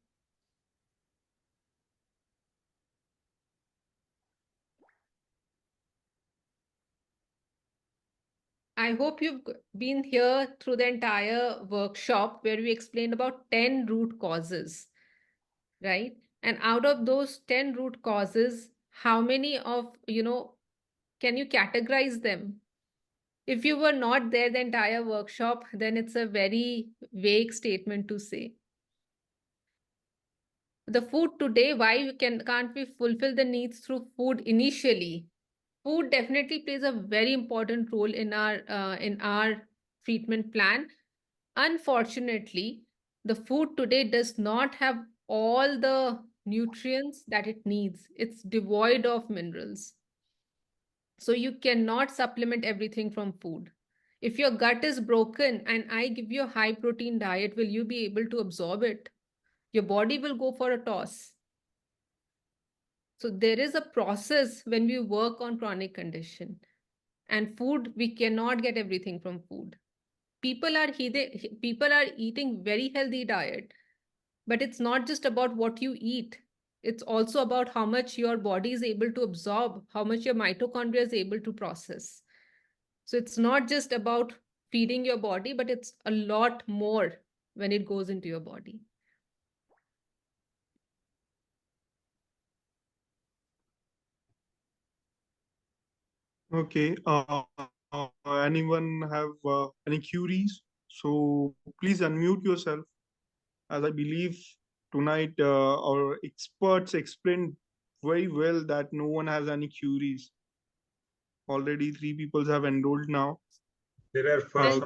I hope you've been here through the entire workshop where we explained about 10 root causes, right? And out of those 10 root causes, how many can you categorize them? If you were not there the entire workshop, then it's a very vague statement to say. The food today, why can't we fulfill the needs through food initially? Food definitely plays a very important role in our treatment plan. Unfortunately, the food today does not have all the nutrients that it needs. It's devoid of minerals. So you cannot supplement everything from food. If your gut is broken and I give you a high protein diet, will you be able to absorb it? Your body will go for a toss. So there is a process when we work on chronic condition. And food, we cannot get everything from food. People are eating very healthy diet, but it's not just about what you eat. It's also about how much your body is able to absorb, how much your mitochondria is able to process. So it's not just about feeding your body, but it's a lot more when it goes into your body. Okay. Anyone have any queries? So please unmute yourself. As I believe tonight our experts explained very well that no one has any queries. Already 3 people have enrolled now. There are first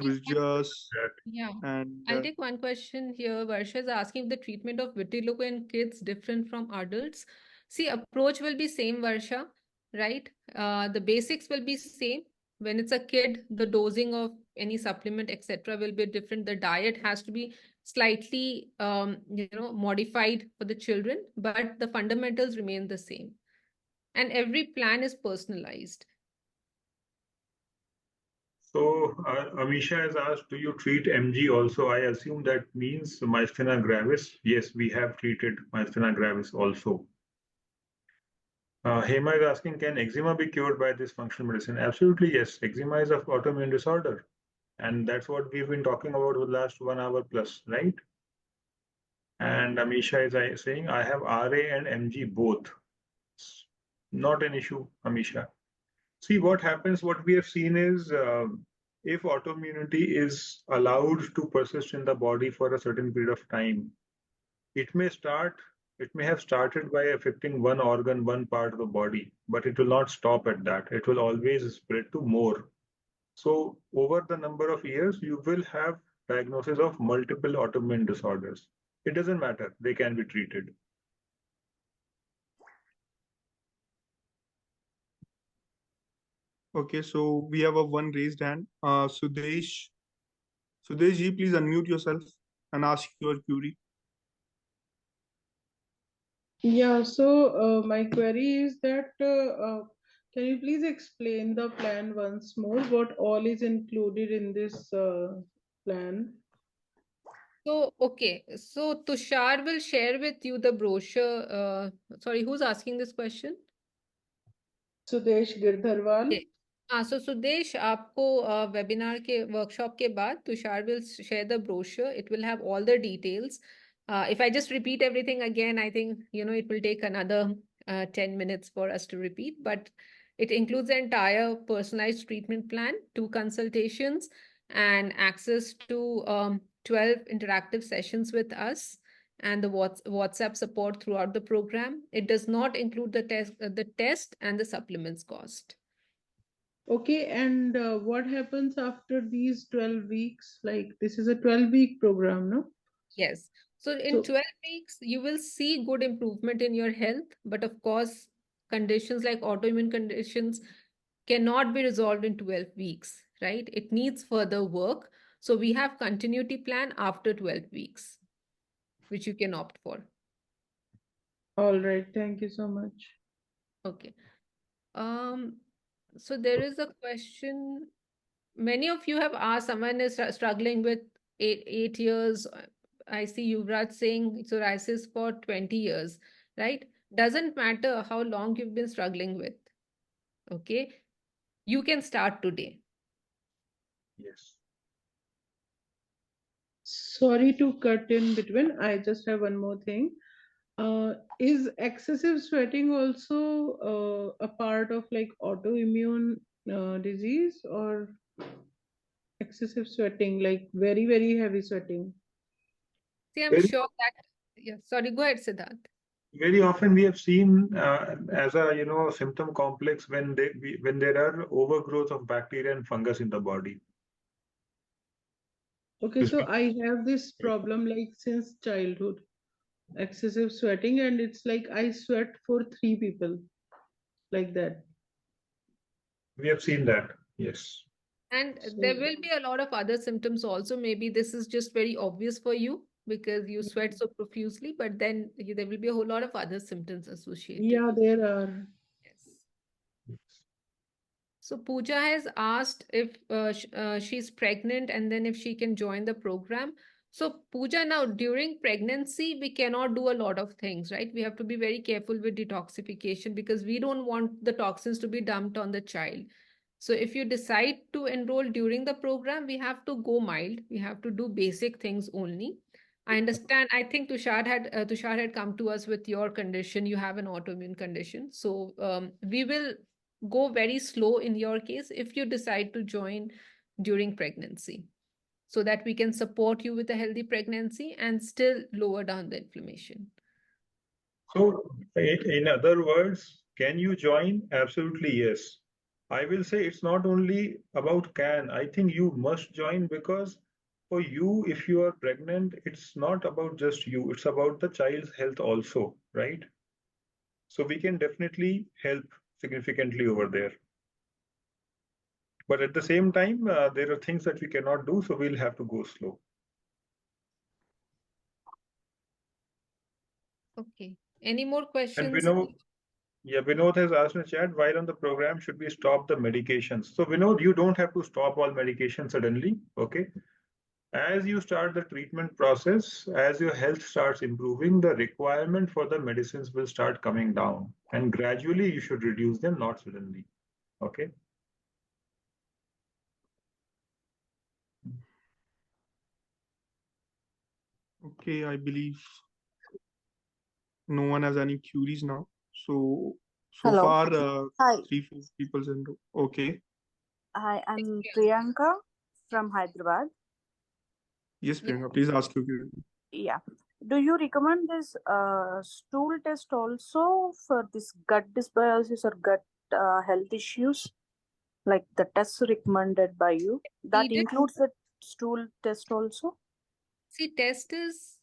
Yeah. and I'll take one question here. Varsha is asking if the treatment of vitiligo in kids different from adults. See, approach will be same, Varsha, right? The basics will be same. When it's a kid, the dosing of any supplement, etc., will be different. The diet has to be slightly, modified for the children, but the fundamentals remain the same. And every plan is personalized. So Amisha has asked, do you treat MG also? I assume that means myasthenia gravis. Yes, we have treated myasthenia gravis also. Hema is asking, can eczema be cured by this functional medicine? Absolutely, yes. Eczema is an autoimmune disorder. And that's what we've been talking about for the last 1 hour plus, right? And Amisha is saying, I have RA and MG both. not an issue, Amisha. See, what happens, what we have seen is if autoimmunity is allowed to persist in the body for a certain period of time, it may start, it may have started by affecting one organ, one part of the body, but it will not stop at that. It will always spread to more. So over the number of years, you will have diagnosis of multiple autoimmune disorders. It doesn't matter, they can be treated. Okay, so we have a one raised hand. Sudesh. Sudesh ji, please unmute yourself and ask your query. Yeah, so my query is that can you please explain the plan once more? What all is included in this plan? So, okay. So Tushar will share with you the brochure. Sorry, who's asking this question? Sudesh Girdharwal. Okay. So Sudesh, आपको webinar के workshop के बाद Tushar will share the brochure. It will have all the details. If I just repeat everything again, I think it will take another 10 minutes for us to repeat. But it includes the entire personalized treatment plan, 2 consultations, and access to 12 interactive sessions with us, and the WhatsApp support throughout the program. It does not include the test and the supplements cost. Okay, and what happens after these 12 weeks? Like this is a 12-week program, no? Yes. So in So 12 weeks, you will see good improvement in your health. But of course, conditions like autoimmune conditions cannot be resolved in 12 weeks, right? It needs further work. So we have continuity plan after 12 weeks, which you can opt for. all right, thank you so much. Okay. So there is a question. Many of you have asked, someone is struggling with 8 years. I see Yuvraj saying psoriasis for 20 years, right? Doesn't matter how long you've been struggling with. Okay. You can start today. Yes. Sorry to cut in between. I just have one more thing. Is excessive sweating also a part of like autoimmune disease, or excessive sweating, like very, very heavy sweating? See, I'm Very, sure that, yeah, sorry, go ahead, Siddharth. very often we have seen as a symptom complex when when there are overgrowth of bacteria and fungus in the body. Okay, This so I have this problem like since childhood, excessive sweating, and it's like I sweat for 3 people, like that. we have seen that. Yes. And there So will be a lot of other symptoms also. Maybe this is just very obvious for you because you sweat so profusely, but then there will be a whole lot of other symptoms associated. yeah, there are. Yes. So Pooja has asked if she's pregnant and then if she can join the program. So Pooja, now during pregnancy, we cannot do a lot of things, right? We have to be very careful with detoxification because we don't want the toxins to be dumped on the child. So if you decide to enroll during the program, we have to go mild. We have to do basic things only. I understand. I think Tushar had come to us with your condition. You have an autoimmune condition, so we will go very slow in your case if you decide to join during pregnancy, so that we can support you with a healthy pregnancy and still lower down the inflammation. So, in other words, can you join? Absolutely, yes. I will say it's not only about can. I think you must join because for you, if you are pregnant, it's not about just you, it's about the child's health also, right? So we can definitely help significantly over there. But at the same time, there are things that we cannot do, so we'll have to go slow. Okay. Any more And questions? Vinod has asked in the chat, while on the program, should we stop the medications? So Vinod, you don't have to stop all medications suddenly, okay? As you start the treatment process, as your health starts improving, the requirement for the medicines will start coming down. And gradually you should reduce them, not suddenly, okay? Okay, I believe no one has any queries now. So So Hello. far, Hi. 3-4 people enrolled. Okay. Hi, I'm Priyanka from Hyderabad. Yes, Yeah. Priyanka, please ask your question. Yeah. Do you recommend this stool test also for this gut dysbiosis or gut health issues? Like the tests recommended by you? That Needed. includes the stool test also? See, test is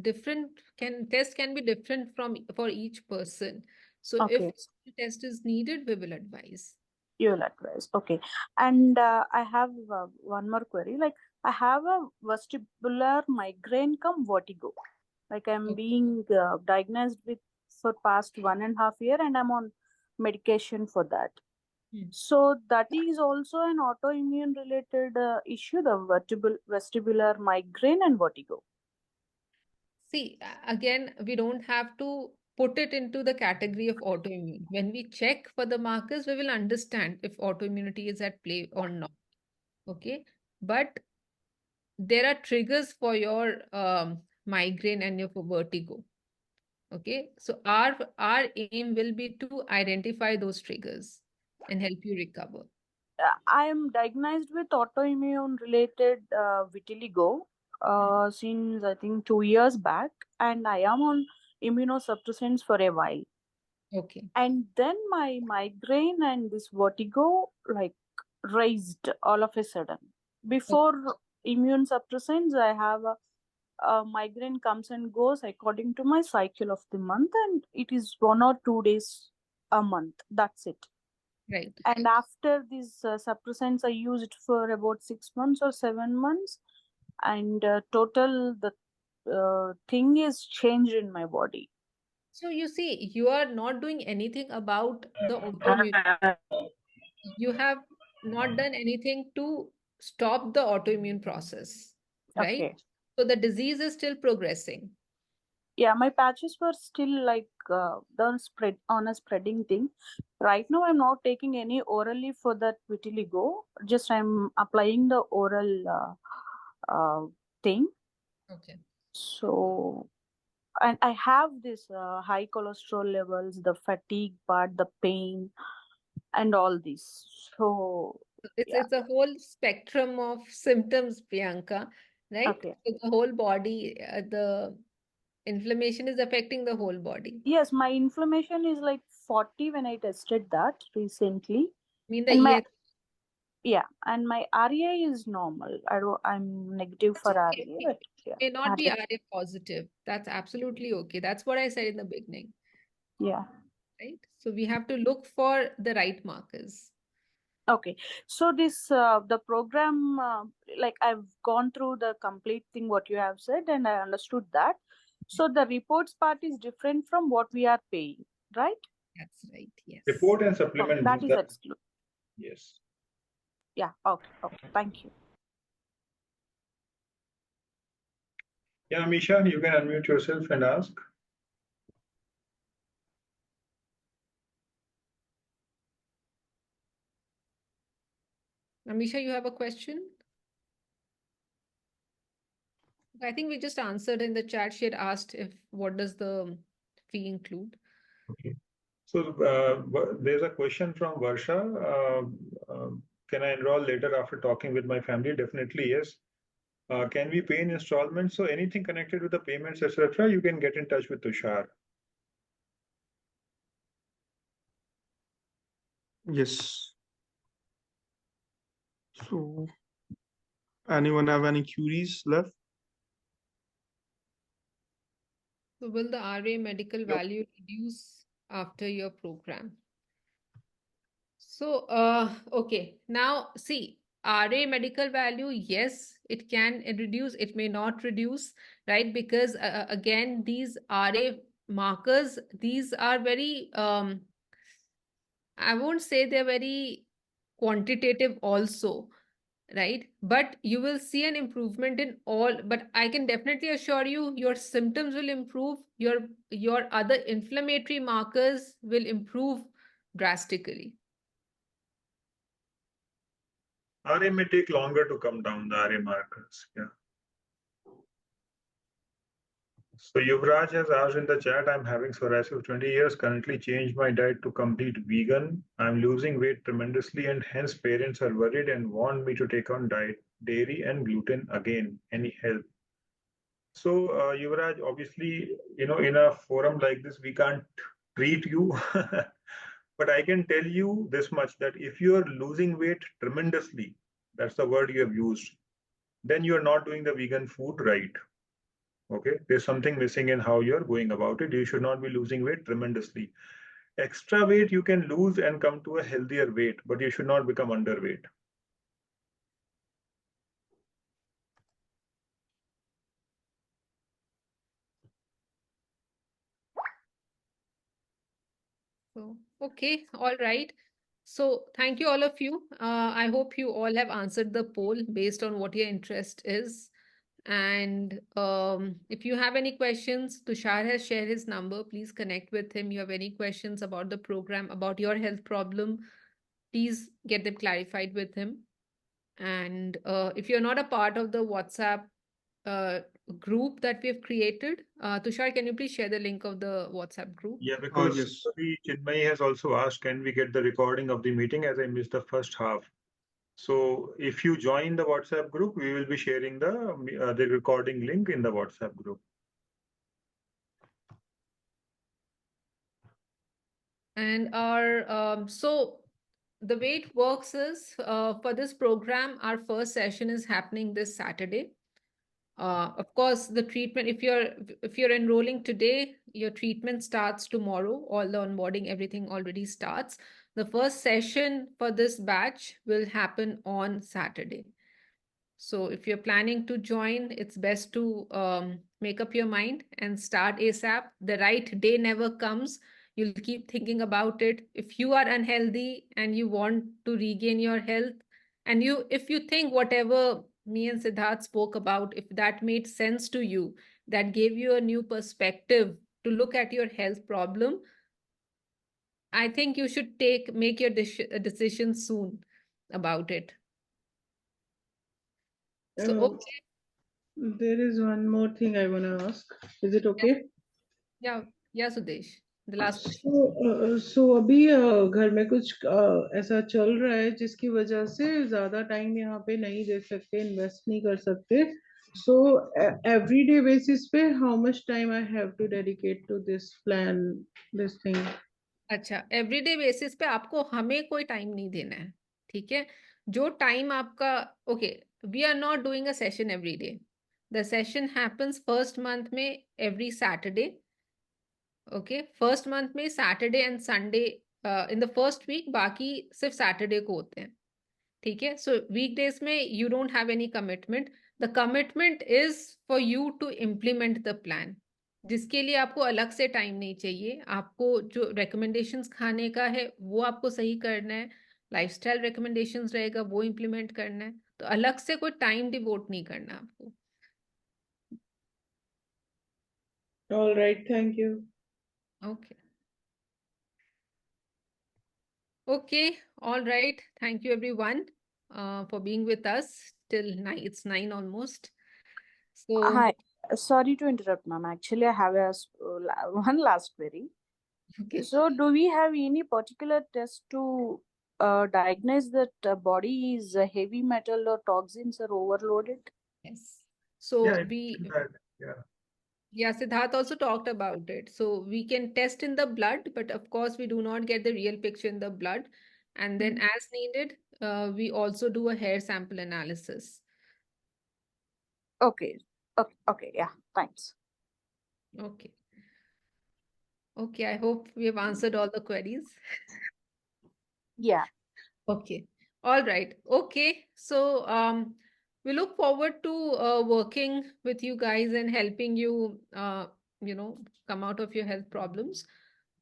different. Test can be different for each person. So if Okay. test is needed, we will advise. You will advise. Okay. And I have one more query. Like I have a vestibular migraine come vertigo. Like I'm Okay. being diagnosed with for past 1.5 year and I'm on medication for that. Hmm. So that is also an autoimmune related issue, the vestibular migraine and vertigo. See, again, we don't have to put it into the category of autoimmune. When we check for the markers, we will understand if autoimmunity is at play or not. Okay. But there are triggers for your migraine and your vertigo. Okay. So our aim will be to identify those triggers and help you recover. I am diagnosed with autoimmune related vitiligo since I think 2 years back, and I am on immunosuppressants for a while. Okay. And then my migraine and this vertigo like raised all of a sudden. Before immune suppressants, I have a migraine comes and goes according to my cycle of the month, and it is 1 or 2 days a month. That's it. Right. And after these suppressants, I used for about 6 months or 7 months, and total the thing is changed in my body. So you see, you are not doing anything about the autoimmune. You have not done anything to stop the autoimmune process, right? Okay. So the disease is still progressing. Yeah, my patches were still like the spread on a spreading thing. Right now, I'm not taking any orally for that vitiligo. Just I'm applying the oral thing. Okay. So, and I have this high cholesterol levels, the fatigue part, the pain, and all this. So, It's yeah. it's a whole spectrum of symptoms, Priyanka, right? Okay. So the whole body, the inflammation is affecting the whole body. Yes, my inflammation is like 40 when I tested that recently. I mean the And my ES. yeah, and my RA is normal. I'm negative That's for RA, okay. but It yeah, may not be RA. RA positive. That's absolutely okay. That's what I said in the beginning, Yeah. right? So we have to look for the right markers. Okay. So this the program like I've gone through the complete thing what you have said and I understood that. So the reports part is different from what we are paying, right? That's right. Yes. Report and Okay, supplement. that is exclusive. Yes. Yeah. Okay. Okay. Thank you. Yeah, Misha, you can unmute yourself and ask. Amisha, you have a question? I think we just answered in the chat. She had asked if what does the fee include? Okay. So there's a question from Varsha. Can I enroll later after talking with my family? Definitely, yes. Can we pay in installments? So anything connected with the payments, etc., you can get in touch with Tushar. Yes. So, anyone have any queries left? So will the RA medical value reduce after your program? So, okay. Now, see, RA medical value, yes, it can reduce, it may not reduce, right? Because again, these RA markers, these are very, I won't say they're very quantitative also, right? But you will see an improvement in all, but I can definitely assure you your symptoms will improve, your other inflammatory markers will improve drastically. RA may take longer to come down, the RA markers. Yeah. So Yuvraj has asked in the chat, I'm having psoriasis 20 years, currently changed my diet to complete vegan. I'm losing weight tremendously and hence parents are worried and want me to take on dairy and gluten again. Any help? So Yuvraj, obviously, in a forum like this, we can't treat you. But I can tell you this much, that if you are losing weight tremendously, that's the word you have used, then you are not doing the vegan food right. Okay, there's something missing in how you're going about it. You should not be losing weight tremendously. Extra weight you can lose and come to a healthier weight, but you should not become underweight. So, okay, all right. So, thank you, all of you. I hope you all have answered the poll based on what your interest is. And if you have any questions, Tushar has shared his number. Please connect with him. You have any questions about the program, about your health problem, please get them clarified with him. And if you're not a part of the WhatsApp group that we have created, Tushar, can you please share the link of the WhatsApp group? Yeah, because Yes. Chinmay has also asked, can we get the recording of the meeting, as I missed the first half? So if you join the WhatsApp group, we will be sharing the recording link in the WhatsApp group. And our so the way it works is for this program, our first session is happening this Saturday. Of course, the treatment, if you're enrolling today, your treatment starts tomorrow. All the onboarding, everything already starts. The first session for this batch will happen on Saturday. So if you're planning to join, it's best to make up your mind and start ASAP. The right day never comes. You'll keep thinking about it. If you are unhealthy and you want to regain your health, and if you think whatever me and Siddharth spoke about, if that made sense to you, that gave you a new perspective to look at your health problem, I think you should make your decision soon about it. So, okay. There is one more thing I want to ask. Is it okay? Yeah, Sudesh. The last question. So अभी घर में कुछ ऐसा चल रहा है जिसकी वजह से ज्यादा टाइम यहाँ पे नहीं दे सकते, इन्वेस्ट नहीं कर सकते. So everyday basis पे how much time I have to dedicate to this plan, this thing? अच्छा, एवरीडे बेसिस पे आपको हमें कोई टाइम नहीं देना है, ठीक है. जो टाइम आपका, okay, we are not doing a session every day. The session happens first month में every Saturday. Okay, first month में Saturday and Sunday in the first week, बाकी सिर्फ सैटरडे को होते हैं, ठीक है. सो वीकडेज में you don't have any commitment. The commitment is for you to implement the plan, जिसके लिए आपको अलग से टाइम नहीं चाहिए. आपको जो रिकमेंडेशंस खाने का है वो आपको सही करना है, लाइफस्टाइल रिकमेंडेशंस रहेगा वो इम्प्लीमेंट करना है, तो अलग से कोई टाइम डिवोट नहीं करना आपको. All right, thank you. Okay. Okay, all right. Thank you everyone for being with us till 9. It's 9 almost. So Hi, sorry to interrupt, ma'am. Actually, I have one last query. okay. So, do we have any particular test to diagnose that body is heavy metal or toxins are overloaded? Yes. So Yeah. Yeah, Siddharth also talked about it. So we can test in the blood, but of course we do not get the real picture in the blood. And then as needed, we also do a hair sample analysis. Okay. Okay. Yeah. Thanks. Okay. Okay, I hope we have answered all the queries. Yeah. Okay. All right. Okay. So we look forward to working with you guys and helping you, come out of your health problems.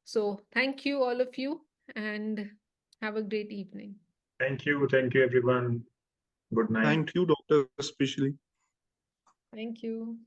So thank you, all of you, and have a great evening. Thank you everyone. Good night. Thank you, doctor, especially. Thank you.